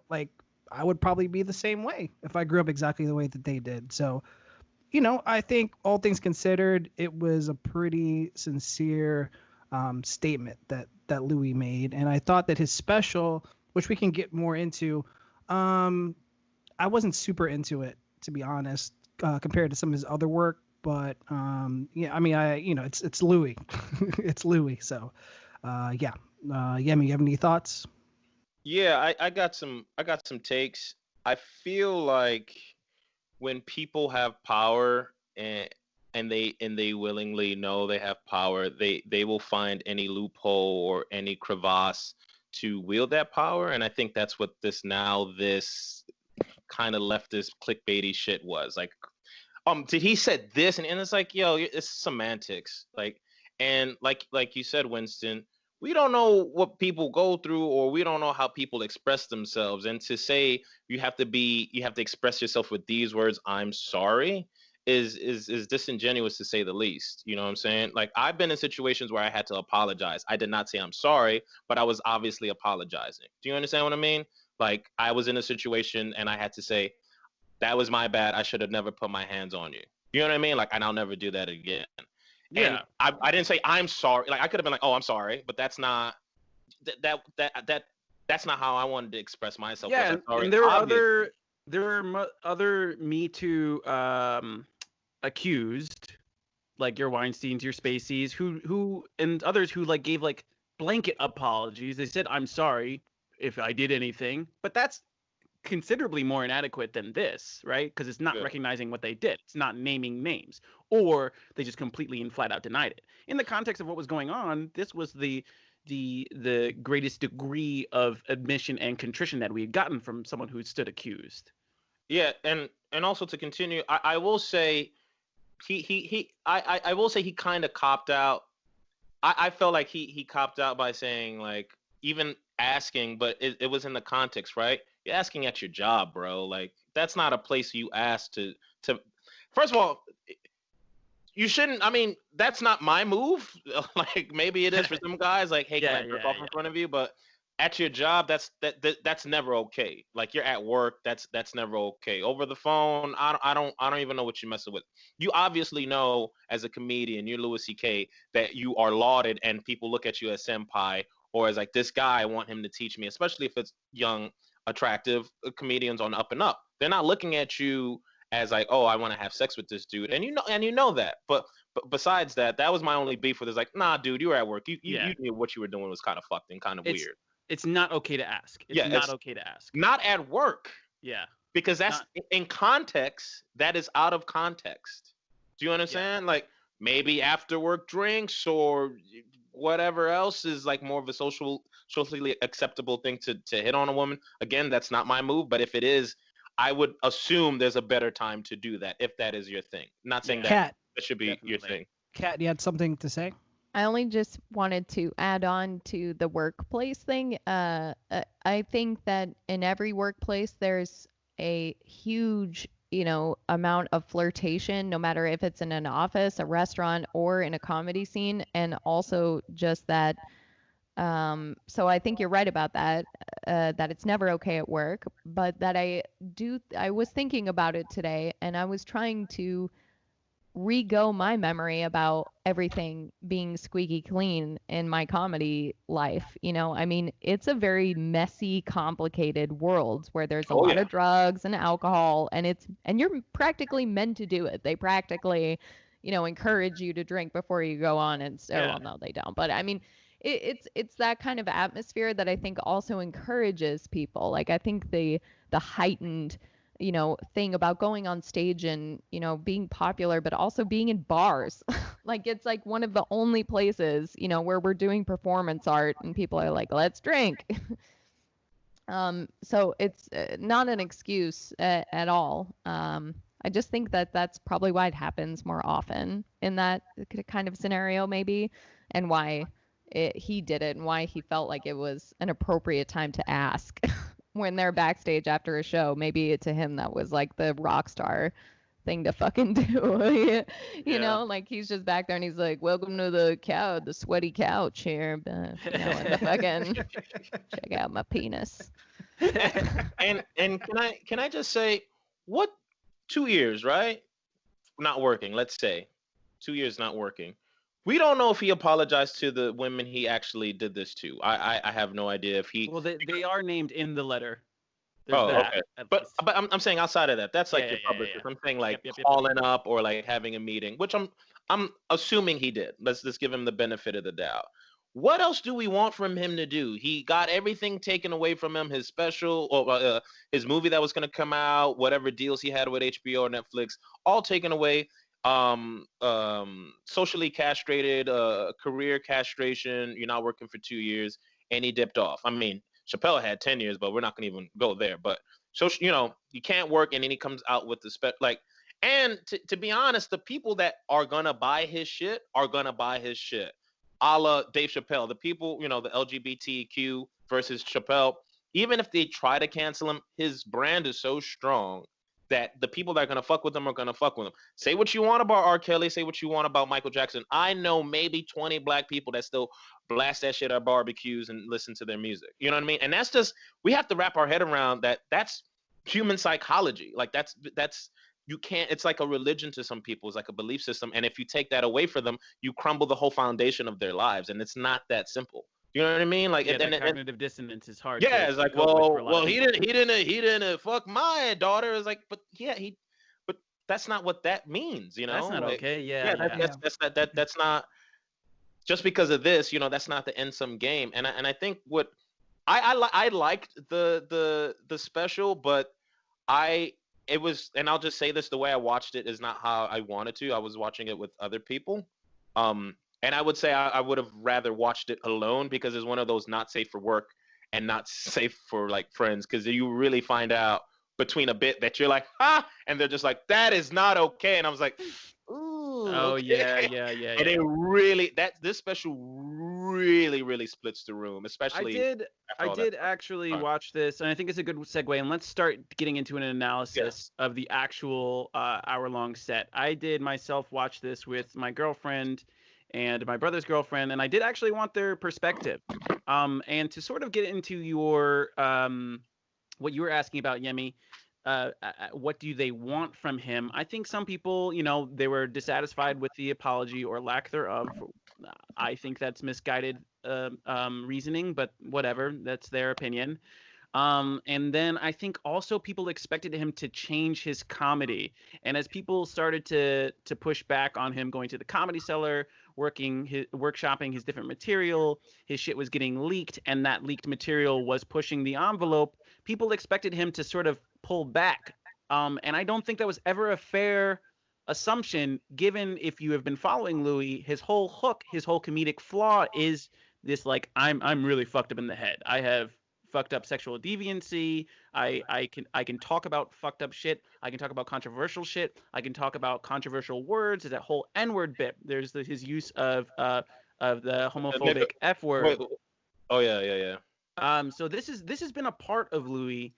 like I would probably be the same way if I grew up exactly the way that they did. So, I think all things considered, it was a pretty sincere statement that Louis made. And I thought that his special, which we can get more into, I wasn't super into it, to be honest, compared to some of his other work. But yeah, I mean, it's Louis, it's Louis. So yeah, Yemi, you have any thoughts? Yeah, I got some takes. I feel like when people have power and they willingly know they have power, they will find any loophole or any crevasse to wield that power. And I think that's what this kind of leftist clickbaity shit was. Like, did he said this? And it's like, yo, it's semantics. Like, and like you said, Winston, we don't know what people go through, or we don't know how people express themselves. And to say you have to express yourself with these words, I'm sorry, is disingenuous to say the least. You know what I'm saying? Like, I've been in situations where I had to apologize. I did not say I'm sorry, but I was obviously apologizing. Do you understand what I mean? Like, I was in a situation and I had to say, that was my bad. I should have never put my hands on you. You know what I mean? Like, and I'll never do that again. Yeah. And I didn't say I'm sorry. Like, I could have been like, oh, I'm sorry, but that's not that's not how I wanted to express myself. Yeah, Like, and there are other Me Too accused, like your Weinsteins, your Spaceys, who and others who like gave like blanket apologies. They said I'm sorry if I did anything, but that's considerably more inadequate than this, right? Because it's not recognizing what they did. It's not naming names, or they just completely and flat out denied it. In the context of what was going on, this was the greatest degree of admission and contrition that we had gotten from someone who stood accused. Yeah, and also to continue, I will say I will say he kind of copped out. I felt like he copped out by saying, like, even asking, but it was in the context, right? You're asking at your job, bro. Like, that's not a place you ask to. First of all, you shouldn't. I mean, that's not my move. Like, maybe it is for some guys. Like, hey, can I jerk off in front of you? But at your job, that's never okay. Like, you're at work, that's never okay. Over the phone, I don't even know what you're messing with. You obviously know, as a comedian, you're Louis C.K., that you are lauded and people look at you as senpai, or as like, this guy, I want him to teach me, especially if it's young, attractive comedians on up and up. They're not looking at you as like, oh, I want to have sex with this dude, and you know that. But besides that, that was my only beef with. Is like, nah, dude, you were at work. You knew what you were doing was kind of fucked and kind of weird. It's not okay to ask. It's not okay to ask. Not at work. Yeah. Because that's in context, that is out of context. Do you understand? Yeah. Like, maybe after work drinks or whatever else is like more of a socially acceptable thing to hit on a woman. Again, that's not my move, but if it is, I would assume there's a better time to do that if that is your thing. Not saying that should be your thing. Kat, you had something to say? I only just wanted to add on to the workplace thing. I think that in every workplace there's a huge, amount of flirtation, no matter if it's in an office, a restaurant, or in a comedy scene, and also just that. So I think you're right about that, that it's never okay at work, but that I was thinking about it today, and I was trying to re-go my memory about everything being squeaky clean in my comedy life. I mean, it's a very messy, complicated world where there's a lot of drugs and alcohol, and you're practically meant to do it. They practically, encourage you to drink before you go on, and so, well, no, they don't. But I mean, it's that kind of atmosphere that I think also encourages people. Like, I think the heightened thing about going on stage and, being popular, but also being in bars. Like it's like one of the only places, where we're doing performance art and people are like, let's drink. So it's not an excuse at all. I just think that that's probably why it happens more often in that kind of scenario, maybe, and why he did it and why he felt like it was an appropriate time to ask when they're backstage after a show. Maybe to him that was like the rock star thing to fucking do. Like he's just back there and he's like, welcome to the sweaty couch here, and the fucking check out my penis. And can I just say, what, 2 years, right? Not working. Let's say 2 years not working. We don't know if he apologized to the women he actually did this to. I have no idea if he. Well, they are named in the letter. There's Oh, that, okay. at But least. I'm saying outside of that, that's like Yeah, your yeah, yeah, publicist. yeah. I'm saying like Yep. calling up or like having a meeting, which I'm assuming he did. Let's just give him the benefit of the doubt. What else do we want from him to do? He got everything taken away from him. His special, or his movie that was going to come out, whatever deals he had with HBO or Netflix, all taken away. Socially castrated, career castration. You're not working for 2 years, and he dipped off. I mean, Chappelle had 10 years, but we're not going to even go there. But so you can't work, and then he comes out with the like. And to be honest, the people that are gonna buy his shit are gonna buy his shit. A la Dave Chappelle, the people, the LGBTQ versus Chappelle, even if they try to cancel him, his brand is so strong that the people that are going to fuck with him are going to fuck with him. Say what you want about R. Kelly, say what you want about Michael Jackson. I know maybe 20 black people that still blast that shit at barbecues and listen to their music. You know what I mean? And that's just, we have to wrap our head around that. That's human psychology. Like that's you can't, it's like a religion to some people. It's like a belief system. And if you take that away from them, you crumble the whole foundation of their lives. And it's not that simple. You know what I mean? Like, yeah, cognitive dissonance is hard. Yeah, to it's like, cope with for a lot well, of he people. didn't fuck my daughter. It's like, but yeah, but that's not what that means, That's not like, okay. Yeah, yeah, that's not just because of this, that's not the end sum game. And I think what I liked the special, but it was, and I'll just say this, the way I watched it is not how I wanted to. I was watching it with other people. And I would say I would have rather watched it alone, because it's one of those not safe for work and not safe for like friends, because you really find out between a bit that you're like, and they're just like, that is not okay. And I was like, ooh, Oh, okay. yeah. And it really, this special really splits the room, especially. I did actually watch this, and I think it's a good segue. And let's start getting into an analysis of the actual hour-long set. I did myself watch this with my girlfriend and my brother's girlfriend, and I did actually want their perspective. And to sort of get into your what you were asking about, Yemi, what do they want from him? I think some people, they were dissatisfied with the apology or lack thereof. I think that's misguided reasoning, but whatever, that's their opinion. And then I think also people expected him to change his comedy. And as people started to push back on him going to the Comedy Cellar, workshopping his different material, his shit was getting leaked, and that leaked material was pushing the envelope, people expected him to sort of pull back. And I don't think that was ever a fair assumption, given if you have been following Louis, his whole hook, his whole comedic flaw is this, like, I'm really fucked up in the head. I have fucked up sexual deviancy. I can talk about fucked up shit. I can talk about controversial shit. I can talk about controversial words. There's that whole N-word bit. There's his use of the homophobic F word. Oh yeah. So this has been a part of Louis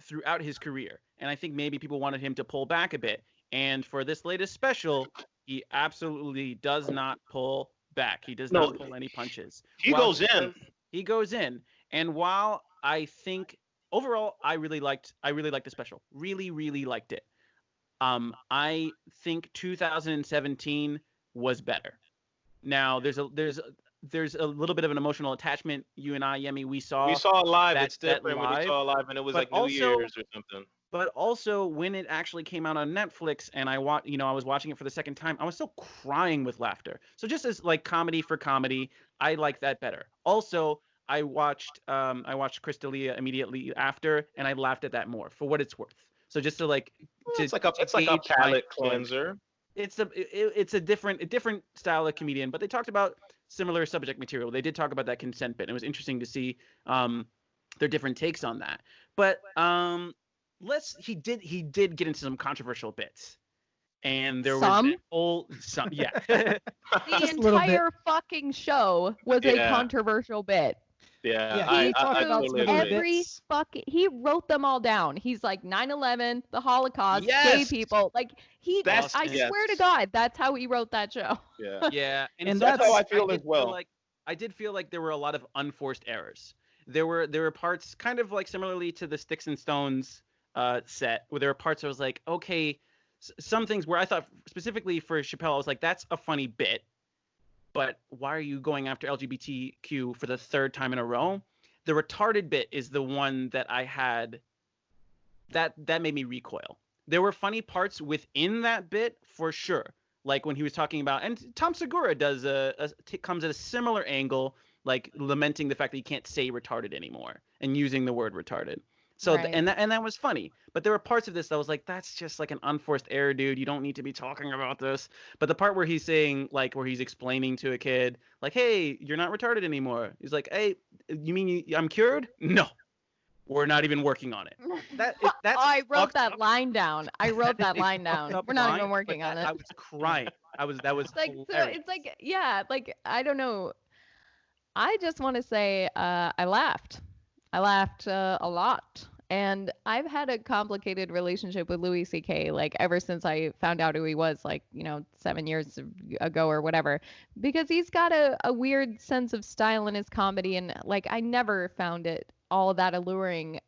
throughout his career, and I think maybe people wanted him to pull back a bit. And for this latest special, he absolutely does not pull back. He does not pull any punches. He goes in. He goes in. And while I think overall I really liked the special. Really liked it. I think 2017 was better. Now there's a little bit of an emotional attachment. You and I, Yemi, we saw it live. It's different when we saw it live, and it was like New Year's or something. But also when it actually came out on Netflix and I was watching it for the second time, I was still crying with laughter. So just as like comedy for comedy, I like that better. Also, I watched Chris D'Elia immediately after, and I laughed at that more for what it's worth. So just to like to It's like a gauge my palate enjoyment. cleanser. It's a different style of comedian, but they talked about similar subject material. They did talk about that consent bit. It was interesting to see their different takes on that. But he did get into some controversial bits. And there was Some? that whole yeah. The Just a little bit. entire fucking show was a Yeah. controversial bit. Yeah, Yeah, I he talked about totally some of the agree. Every bits. fucking he wrote them all down. He's like 9/11, the Holocaust, gay Yes! people. Like That's- I yes. swear to God, that's how he wrote that show. Yeah. Yeah, And so that's how I feel did as well. I did feel like there were a lot of unforced errors. There were parts kind of like similarly to the Sticks and Stones set where there were parts I was like, okay, some things where I thought specifically for Chappelle, I was like, that's a funny bit, but why are you going after LGBTQ for the third time in a row? The retarded bit is the one that I had that made me recoil. There were funny parts within that bit for sure. Like when he was talking about, and Tom Segura does comes at a similar angle, like lamenting the fact that you can't say retarded anymore and using the word retarded. So Right. and that was funny. But there were parts of this that was like, that's just like an unforced error, dude. You don't need to be talking about this. But the part where he's saying, like, where he's explaining to a kid, like, hey, you're not retarded anymore. He's like, hey, you mean I'm cured? No, we're not even working on it. That's I wrote fucked that up. line down. I wrote that line down. Fucked up We're not line, even but working on it. I was crying. That was It's like hilarious. it's like yeah, like I don't know. I just want to say I laughed. I laughed a lot. And I've had a complicated relationship with Louis C.K. like ever since I found out who he was, like, 7 years ago or whatever, because he's got a weird sense of style in his comedy. And like, I never found it all that alluring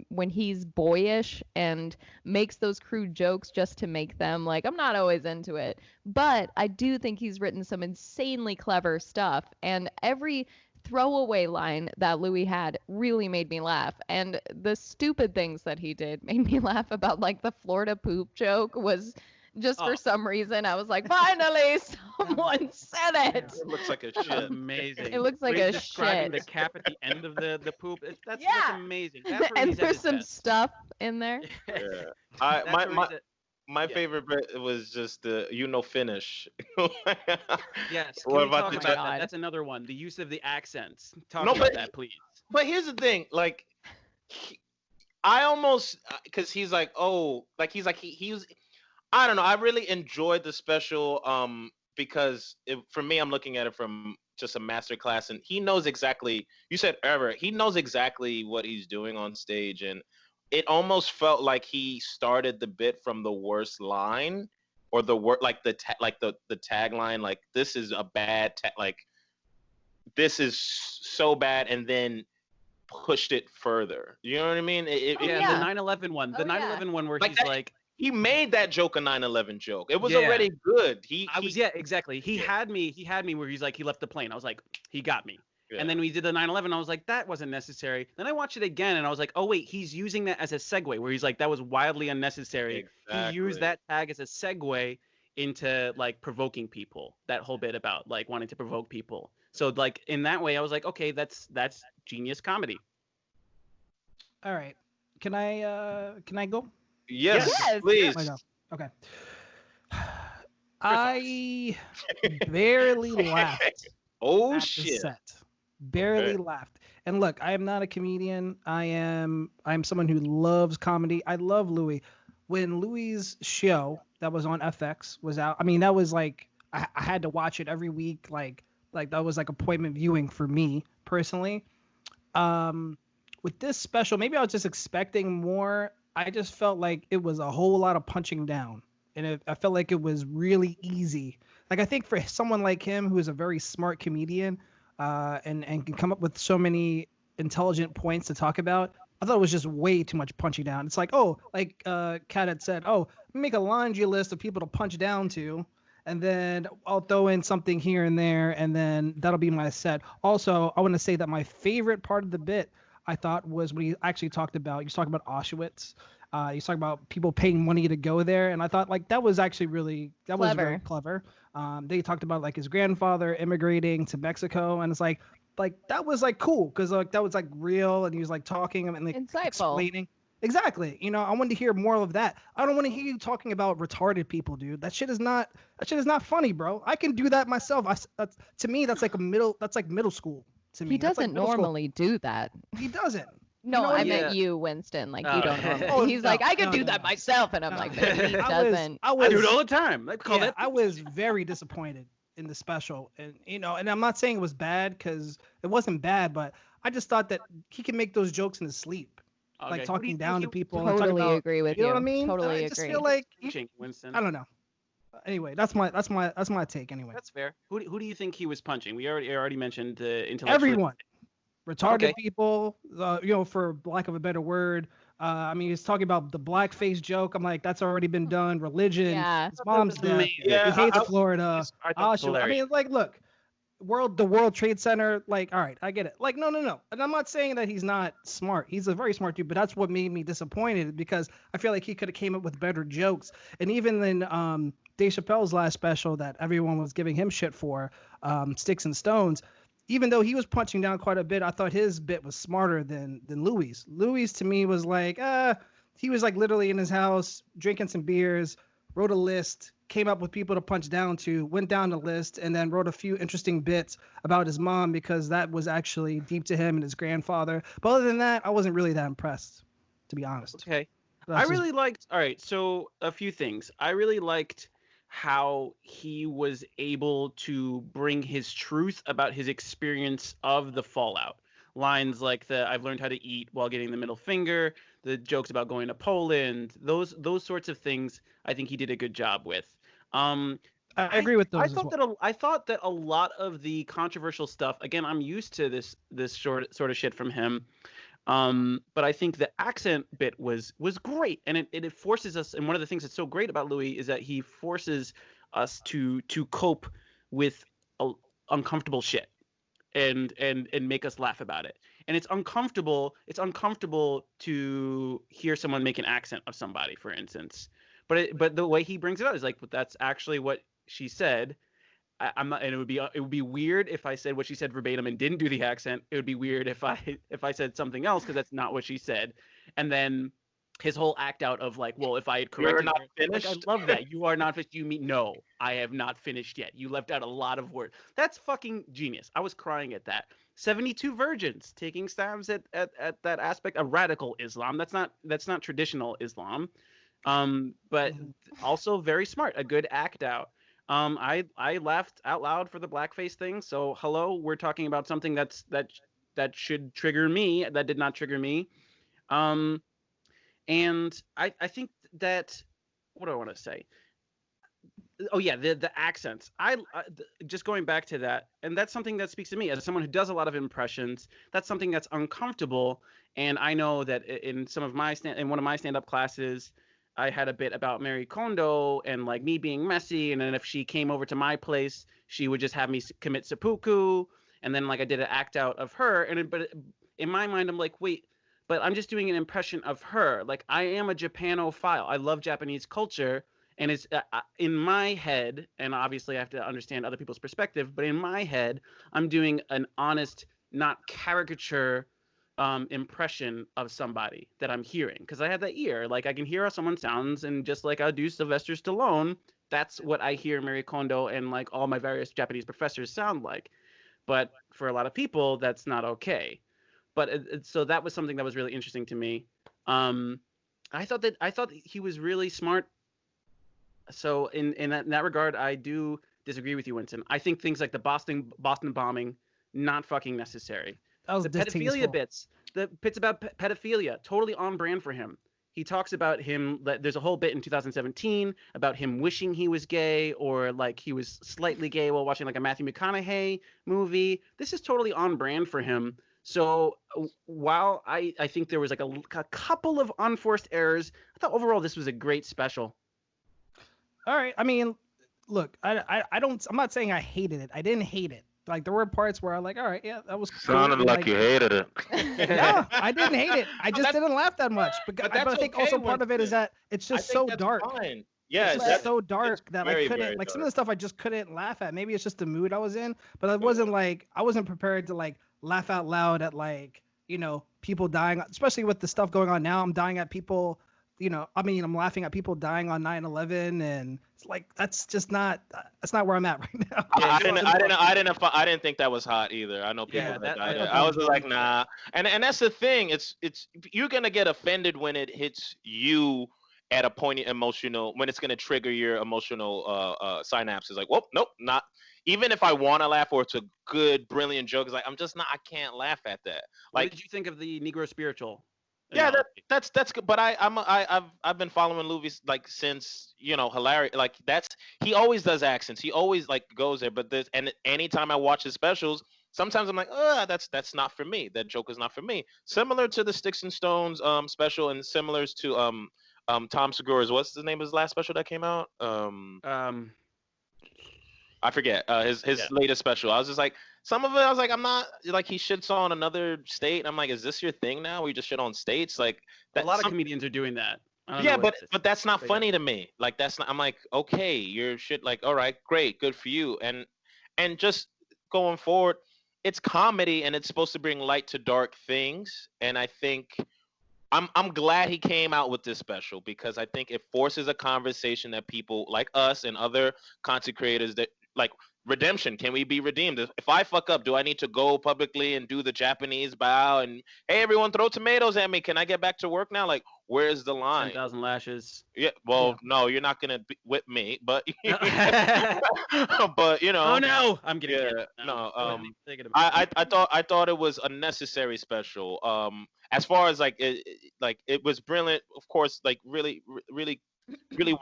when he's boyish and makes those crude jokes just to make them. Like, I'm not always into it, but I do think he's written some insanely clever stuff. And every throwaway line that Louis had really made me laugh. And the stupid things that he did made me laugh about, like the Florida poop joke was just for some reason. I was like, finally, someone said it. It looks like a That's shit. amazing. It looks like When a he's describing shit. the cap at the end of the poop. That's Yeah. amazing. That's where And he's at there's his some best. stuff in there. Yeah. That's where he's at- My yeah. favorite bit was just the finish. Yes. Can What we about talk the about ta- that? That's another one. The use of the accents. Talk No, about but- that, please. But here's the thing, like, I almost, because he's like, oh, like he was, I don't know. I really enjoyed the special, because for me, I'm looking at it from just a master class, and he knows exactly. You said ever, he knows exactly what he's doing on stage, and it almost felt like he started the bit from the worst line, or the word, like the tagline, like this is a bad, like this is so bad, and then pushed it further. You know what I mean? Yeah. The 9/11 one. The Oh, yeah. 9/11 one where Like he's that- like, he made that joke a 9/11 joke. It was Yeah. already good. yeah, exactly. He had me where he's like, he left the plane. I was like, he got me. Yeah. And then we did the 9/11. I was like, that wasn't necessary. Then I watched it again, and I was like, oh wait, he's using that as a segue. Where he's like, that was wildly unnecessary. He used Exactly. that tag as a segue into like provoking people. That whole bit about like wanting to provoke people. So like in that way, I was like, okay, that's genius comedy. All right. Can I go? Yes, Yes. please. I go. Okay. I barely laughed Oh at the shit. set. Barely Okay. laughed. And look, I am not a comedian. I'm someone who loves comedy. I love Louis. When Louis's show that was on FX was out, I mean, that was like I had to watch it every week. Like that was like appointment viewing for me personally. With this special, maybe I was just expecting more. I just felt like it was a whole lot of punching down, and I felt like it was really easy. Like I think for someone like him, who is a very smart comedian, and can come up with so many intelligent points to talk about, I thought it was just way too much punching down. It's like, oh, like Kat had said, oh, make a laundry list of people to punch down to, and then I'll throw in something here and there, and then that'll be my set. Also, I want to say that my favorite part of the bit, I thought, was when he actually talked about, Auschwitz. He's talking about people paying money to go there, and I thought like that was actually was very clever. They talked about like his grandfather immigrating to Mexico, and it's like like that was like cool because like that was like real and he was like talking and like Insightful. explaining. Exactly. You know, I wanted to hear more of that. I don't want to hear you talking about retarded people, dude. That shit is not funny, bro. I can do that myself. To me that's like middle school to me. He That's like doesn't middle school. normally do that. He doesn't. No, You know what I I mean? meant you, Winston. Like you Oh. don't normally. Oh, He's no, like, I could no, do no, that no. myself, and I'm No, like, no. but he I was- doesn't. I do it all the time. I call Yeah, that. I was very disappointed in the special, and you know, and I'm not saying it was bad because it wasn't bad, but I just thought that he can make those jokes in his sleep, Okay. like Who do you talking think down he to was people. and talking Totally about, agree with you know you. what I mean? Totally I just agree. feel like punching, Winston? I don't know. Anyway, that's my take. Anyway, That's fair. Who do you think he was punching? We already mentioned intellectually. everyone, retarded Okay. people, you know, for lack of a better word. I mean, he's talking about the blackface joke. I'm like, that's already been done. Religion, Yeah. his mom's dead. Amazing. Yeah, He hates I- Florida. I thought it was I hilarious. mean, like, look, the World Trade Center. Like, all right, I get it. Like, no. And I'm not saying that he's not smart. He's a very smart dude. But that's what made me disappointed because I feel like he could have came up with better jokes. And even in Dave Chappelle's last special that everyone was giving him shit for, Sticks and Stones. Even though he was punching down quite a bit, I thought his bit was smarter than Louis. Louis to me was like, he was like literally in his house drinking some beers, wrote a list, came up with people to punch down to, went down the list, and then wrote a few interesting bits about his mom because that was actually deep to him and his grandfather. But other than that, I wasn't really that impressed, to be honest. Okay. That's I just- really liked. All right, so a few things. I really liked how he was able to bring his truth about his experience of the fallout. Lines like the "I've learned how to eat while getting the middle finger," the jokes about going to Poland, those sorts of things. I think he did a good job with. I agree with those. I as thought well. that I thought that a lot of the controversial stuff. Again, I'm used to this sort of shit from him. But I think the accent bit was great, and it forces us. And one of the things that's so great about Louis is that he forces us to cope with uncomfortable shit, and make us laugh about it. And it's uncomfortable. It's uncomfortable to hear someone make an accent of somebody, for instance. But the way he brings it out is like, but that's actually what she said. I'm not, and it would be weird if I said what she said verbatim and didn't do the accent. It would be weird if I said something else because that's not what she said. And then his whole act out of like, well, if I had You're corrected not her, like, I finished? love that. You are not finished. You mean no? I have not finished yet. You left out a lot of words. That's fucking genius. I was crying at that. 72 virgins taking stabs at that aspect of radical Islam. That's not traditional Islam. But also very smart. A good act out. I laughed out loud for the blackface thing. So hello, we're talking about something that should trigger me. That did not trigger me. And I think that, what do I want to say? Oh yeah, the accents. Just going back to that, and that's something that speaks to me as someone who does a lot of impressions. That's something that's uncomfortable, and I know that in one of my stand-up classes, I had a bit about Mary Kondo and like me being messy, and then if she came over to my place, she would just have me commit seppuku, and then like I did an act out of her, but in my mind I'm like, wait, but I'm just doing an impression of her. Like I am a Japanophile. I love Japanese culture, and it's in my head, and obviously I have to understand other people's perspective, but in my head, I'm doing an honest, not caricature impression of somebody that I'm hearing, because I have that ear. Like I can hear how someone sounds, and just like I do Sylvester Stallone, that's what I hear Mary Kondo and like all my various Japanese professors sound like. But for a lot of people, that's not okay. But so that was something that was really interesting to me. I thought he was really smart. So in that regard, I do disagree with you, Winston. I think things like the Boston bombing, not fucking necessary. That was The distasteful. pedophilia bits, the bits about pedophilia, totally on brand for him. He talks about him. There's a whole bit in 2017 about him wishing he was gay, or like he was slightly gay while watching like a Matthew McConaughey movie. This is totally on brand for him. So while I think there was like a couple of unforced errors, I thought overall this was a great special. All right. I mean, look, I'm not saying I hated it. I didn't hate it. Like there were parts where I like, all right, yeah, that was cool. Sounded like you hated it. Yeah, I didn't hate it. I just didn't laugh that much. But I that's think okay, also part of it is Winston. that it's I just think so that's dark. fine. Yeah, It's that's so dark that very, I couldn't very like some of dark. the stuff I just couldn't laugh at. Maybe it's just the mood I was in, but I wasn't prepared to like laugh out loud at like, people dying, especially with the stuff going on now. I'm dying at people, I'm laughing at people dying on 9/11, and it's like that's not where I'm at right now. I didn't think that was hot either. I know people Yeah, that that- died. I I was thought- like, nah. And that's the thing. It's you're gonna get offended when it hits you at a point emotional, when it's gonna trigger your emotional synapses. Like, well, nope, not. Even if I want to laugh or it's a good, brilliant joke, it's like I'm just not. I can't laugh at that. What Like, did you think of the Negro spiritual? yeah, analogy? that's good. But I've been following Louis like since hilarious. Like he always does accents. He always like goes there. But there's and anytime I watch his specials, sometimes I'm like, that's not for me. That joke is not for me. Similar to the Sticks and Stones special, and similar to Tom Segura's, what's the name of his last special that came out? Um, I forget his Yeah. latest special. I was just like, some of it I was like, I'm not like, he shits on another state. And I'm like, is this your thing now? We just shit on states like a that. lot of comedians are doing that. I don't know Yeah, what but it is. but that's not But yeah. funny to me. Like that's not. I'm like, okay, you're shit. Like, all right, great, good for you. And just going forward, it's comedy and it's supposed to bring light to dark things. And I think I'm glad he came out with this special, because I think it forces a conversation that people like us and other content creators, that like, redemption. Can we be redeemed? If I fuck up, do I need to go publicly and do the Japanese bow and, hey, everyone, throw tomatoes at me? Can I get back to work now? Like, where's the line? 10,000 lashes. Yeah, well, no, you're not gonna whip me, but Oh but no, I'm getting yeah, hit. no, Go ahead, take it away. I thought it was a necessary special. As far as like it was brilliant, of course, like really really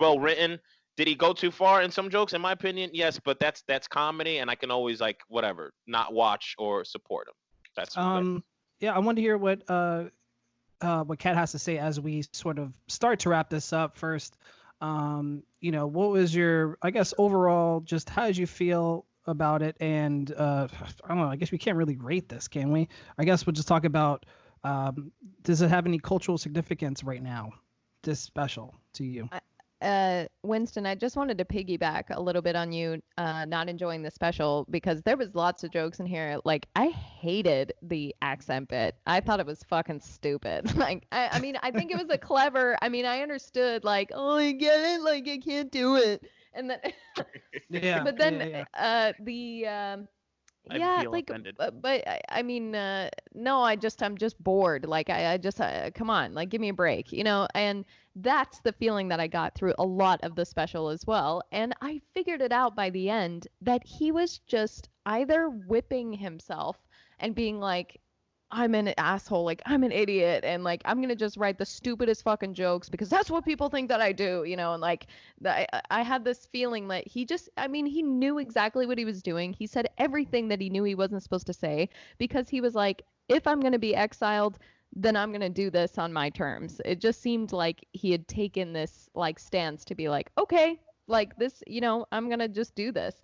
well written. Did he go too far in some jokes? In my opinion, yes, but that's comedy, and I can always like whatever, not watch or support him. That's Yeah, I want to hear what Kat has to say as we sort of start to wrap this up. First, what was your, I guess, overall, just how did you feel about it? And I don't know, I guess we can't really rate this, can we? I guess we'll just talk about, does it have any cultural significance right now, this special, to you? Winston, I just wanted to piggyback a little bit on you not enjoying the special, because there was lots of jokes in here. Like, I hated the accent bit. I thought it was fucking stupid. Like, I mean, I think it was I understood, like, oh, I get it, like, I can't do it. And then, Yeah. but then yeah. I yeah, feel like, offended. but I mean, no, I'm just bored. Like, I just, come on, like, give me a break, and that's the feeling that I got through a lot of the special as well. And I figured it out by the end that he was just either whipping himself and being like, I'm an asshole, like, I'm an idiot, and like, I'm gonna just write the stupidest fucking jokes because that's what people think that I do, and like, I had this feeling that he knew exactly what he was doing. He said everything that he knew he wasn't supposed to say, because he was like, if I'm gonna be exiled, then I'm gonna do this on my terms. It just seemed like he had taken this like stance to be like, okay, like this, I'm gonna just do this.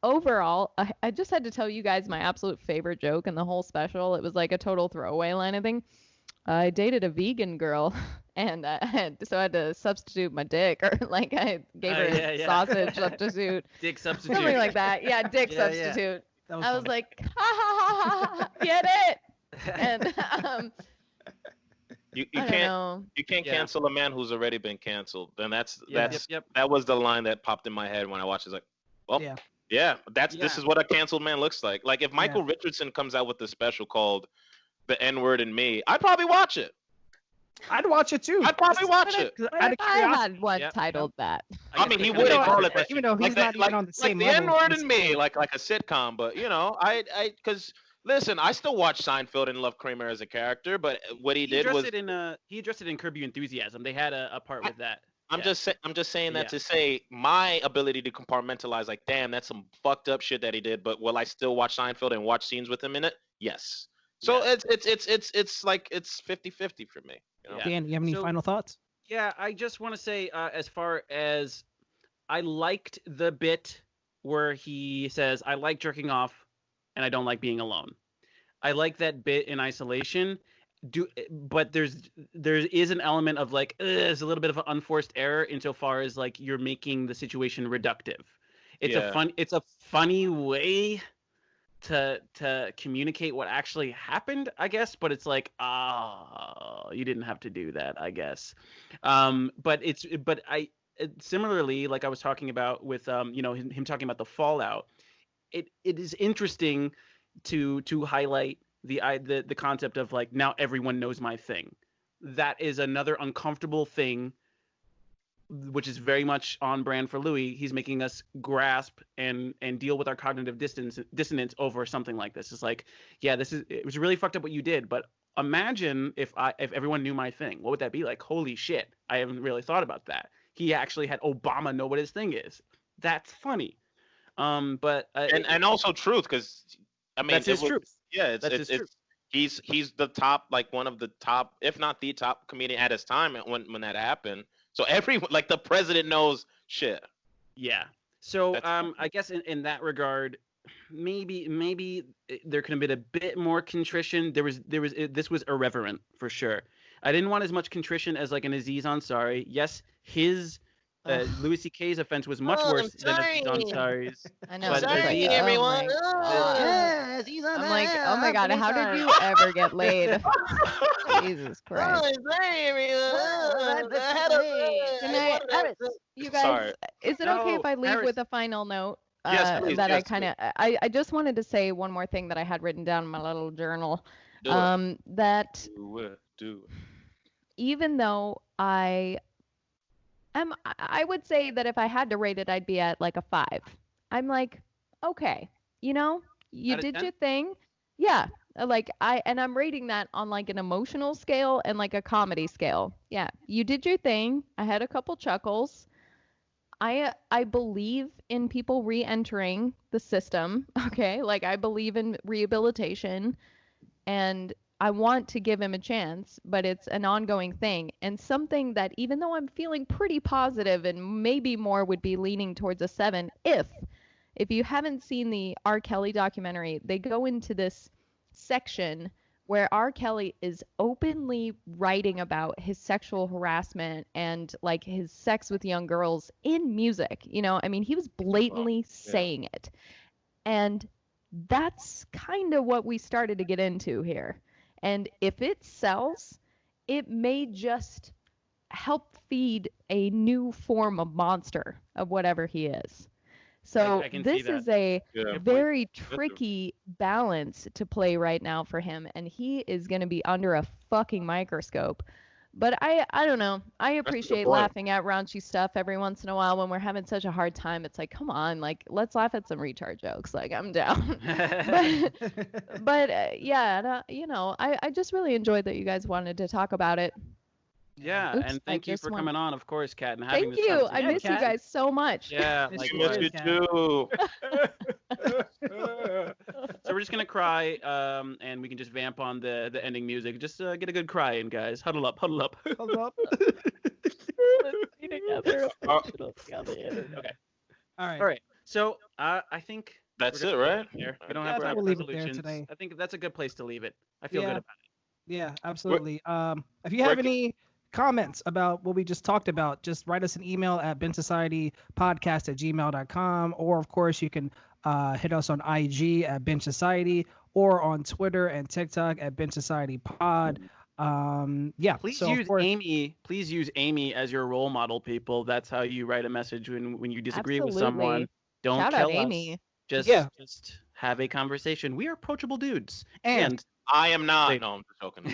Overall, I just had to tell you guys my absolute favorite joke in the whole special. It was like a total throwaway line, I think. I dated a vegan girl, and I had to substitute my dick, or like I gave her a sausage substitute. Dick substitute. Something like that. Yeah, dick Yeah, yeah. substitute. That was I was funny. like, ha ha ha ha, ha, get it? And you I don't can't know. you can't Yeah. cancel a man who's already been canceled. And Yep, yep. that was the line that popped in my head when I watched it. It's like, well, Yeah. yeah, this Yeah. is what a canceled man looks like. Like, if Michael Richardson comes out with a special called The N-Word in Me, I'd probably watch it. I'd watch it too. I'd probably watch it. Out What of if I curiosity. had one Yep, titled that? I mean, he guess wouldn't they- call it that. Even though he's not even on the same like level. the N-word as- in Me, like a sitcom. But because listen, I still watch Seinfeld and love Kramer as a character. But what he did was, he addressed it in Curb Your Enthusiasm. They had a part with that. I'm just saying that Yeah. to say my ability to compartmentalize, like, damn, that's some fucked up shit that he did, but will I still watch Seinfeld and watch scenes with him in it? Yes. So Yeah. it's like it's 50-50 for me. Yeah. Dan, you have any So- final thoughts? Yeah, I just want to say, as far as I liked the bit where he says, I like jerking off and I don't like being alone. I like that bit in isolation. But there is an element of like, there's a little bit of an unforced error insofar as like you're making the situation reductive. It's Yeah. a funny way to communicate what actually happened, I guess. But it's like, you didn't have to do that, I guess. Similarly, like I was talking about with him talking about the fallout. It is interesting to highlight the concept of like, now everyone knows my thing. That is another uncomfortable thing, which is very much on brand for Louis. He's making us grasp and deal with our cognitive dissonance over something like this. It's like, yeah, it was really fucked up what you did, but imagine if everyone knew my thing. What would that be like? Holy shit, I haven't really thought about that. He actually had Obama know what his thing is. That's funny. But and also truth, because I mean, that's his truth. Yeah, it's he's the top, like one of the top, if not the top comedian at his time when that happened. So everyone, like the president, knows shit. Yeah. So I guess in that regard, maybe there could have been a bit more contrition. This was irreverent for sure. I didn't want as much contrition as like an Aziz Ansari. Yes, his Louis C.K.'s offense was much worse than Aziz Ansari's. I know. But Sorry, like, everyone. I'm like, oh my god, how did you ever get laid? Jesus Christ. You guys, Sorry. is it okay if I leave Harris. with a final note? Yes, please, that yes, I just wanted to say one more thing that I had written down in my little journal. Do it. That Do it. even though I would say that if I had to rate it, I'd be at like a 5. I'm like, okay, you Out of did 10? your thing. Yeah. I'm rating that on like an emotional scale and like a comedy scale. Yeah. You did your thing. I had a couple chuckles. I believe in people re-entering the system. Okay. Like I believe in rehabilitation and I want to give him a chance, but it's an ongoing thing and something that even though I'm feeling pretty positive and maybe more would be leaning towards a 7, if you haven't seen the R. Kelly documentary, they go into this section where R. Kelly is openly writing about his sexual harassment and like his sex with young girls in music. I mean, he was blatantly saying it. And that's kind of what we started to get into here. And if it sells, it may just help feed a new form of monster of whatever he is. So I can see this that. is a Yeah. very tricky balance to play right now for him, and he is going to be under a fucking microscope. But I don't know. I appreciate point. laughing at raunchy stuff every once in a while when we're having such a hard time. It's like, come on, like let's laugh at some retard jokes. Like I'm down. But I just really enjoyed that you guys wanted to talk about it. Yeah, Oops, and I thank you just for went- coming on, of course, Kat, and having Thank this you. I conversation. miss you Kat. guys so much. Yeah, Miss you likewise. too. You too. So we're just gonna cry, and we can just vamp on the ending music. Just get a good cry in, guys. Huddle up, huddle up. Hold up. Together. Okay. All right. All right. So I think That's we're it, gonna leave right? There. We don't Yeah, I have to think have we'll leave it there resolutions. today. I think that's a good place to leave it. I feel Yeah. good about it. Yeah, absolutely. If you have any comments about what we just talked about, just write us an email at bingesocietypodcast@gmail.com, or of course you can hit us on IG at Binge Society or on Twitter and TikTok at Binge Society Pod. Yeah. Please so of use course, Amy. Please use Amy as your role model, people. That's how you write a message when you disagree with someone. Absolutely. Don't Shout kill out us. Amy. Just Yeah. just have a conversation. We are approachable dudes. And I am not. Wait. No, I'm just joking.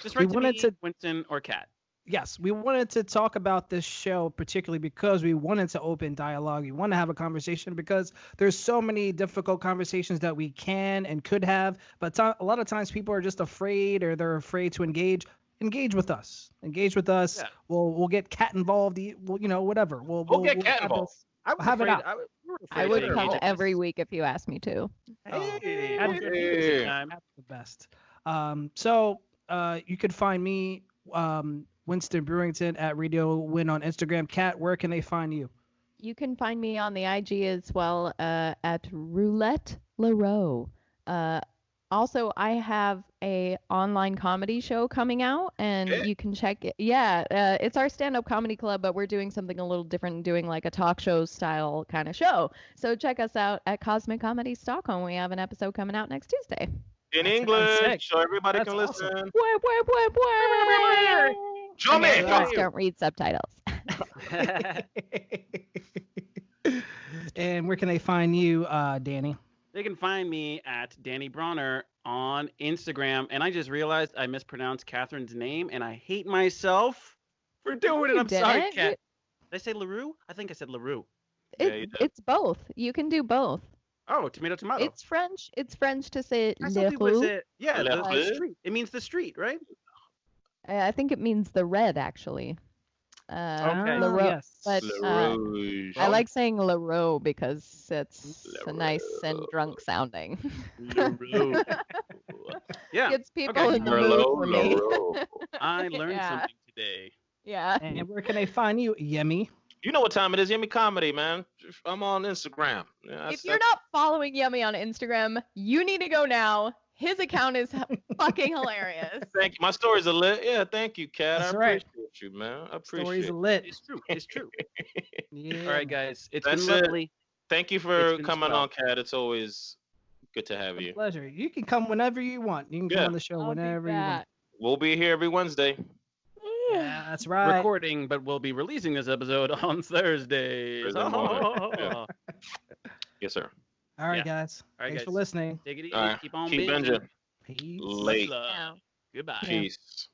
just We write to wanted me, to- Winston, or Kat. Yes, we wanted to talk about this show particularly because we wanted to open dialogue. We want to have a conversation because there's so many difficult conversations that we can and could have, but a lot of times people are just afraid or they're afraid to engage. Engage with us. Engage with us. Yeah. We'll get Kat involved. Whatever. We'll get Kat have involved. this- I was Have it afraid. out. We were I afraid would to come engage in every this. week if you asked me to. Hey, That's good Hey. time. That's the best. So you could find me, Winston Brewington at Radio Win on Instagram. Kat, where can they find you? You can find me on the IG as well at Roulette LeRoux. Also, I have a online comedy show coming out, and Yeah. you can check it. Yeah, it's our stand-up comedy club, but we're doing something a little different, doing like a talk show style kind of show. So check us out at Cosmic Comedy Stockholm. We have an episode coming out next Tuesday. In That sounds English, sick. so everybody That's can awesome. listen. Wah. Jamaica. Please don't read subtitles. And where can they find you, Danny? They can find me at Danny Bronner on Instagram. And I just realized I mispronounced Catherine's name, and I hate myself for doing it. you I'm sorry, didn't. Kat. Did I say LaRoux? I think I said LaRoux. Yeah, you did. It's both. You can do both. Oh, tomato, tomato. It's French. It's French to say I still think was Leroux. it. Yeah, Le the Roux? street. It means the street, right? I think it means the red, actually. Okay. Leroux. Yes. But LaRouge. I like saying Leroux because it's nice and Leroux. drunk sounding. LaRoux. Yeah, Gets people okay. in the mood Merlot, for me. Leroux. I learned Yeah. something today. Yeah. And where can they find you, Yemi? You know what time it is, Yemi Comedy, man. I'm on Instagram. Yeah, If you're not following Yemi on Instagram, you need to go now. His account is fucking hilarious. Thank you. My stories are lit. Yeah, thank you, Kat. That's I right. appreciate you, man. I appreciate Stories it. lit. It's true. It's true. Yeah. All right, guys. It's That's been it. lovely. Thank you It's for been coming swell. on, Kat. It's always good to have It's a you. pleasure. You can come whenever you want. You can come Yeah. on the show I'll be whenever you want. back. We'll be here every Wednesday. Yeah, that's right. Recording, but we'll be releasing this episode on Thursdays. Thursday morning. Yeah. Yes, sir. All right, Yeah. guys. All right, Thanks for guys. listening. Take it easy. All right. Keep on Keep binging. binging. Peace. Late. Love. Yeah. Goodbye. Peace.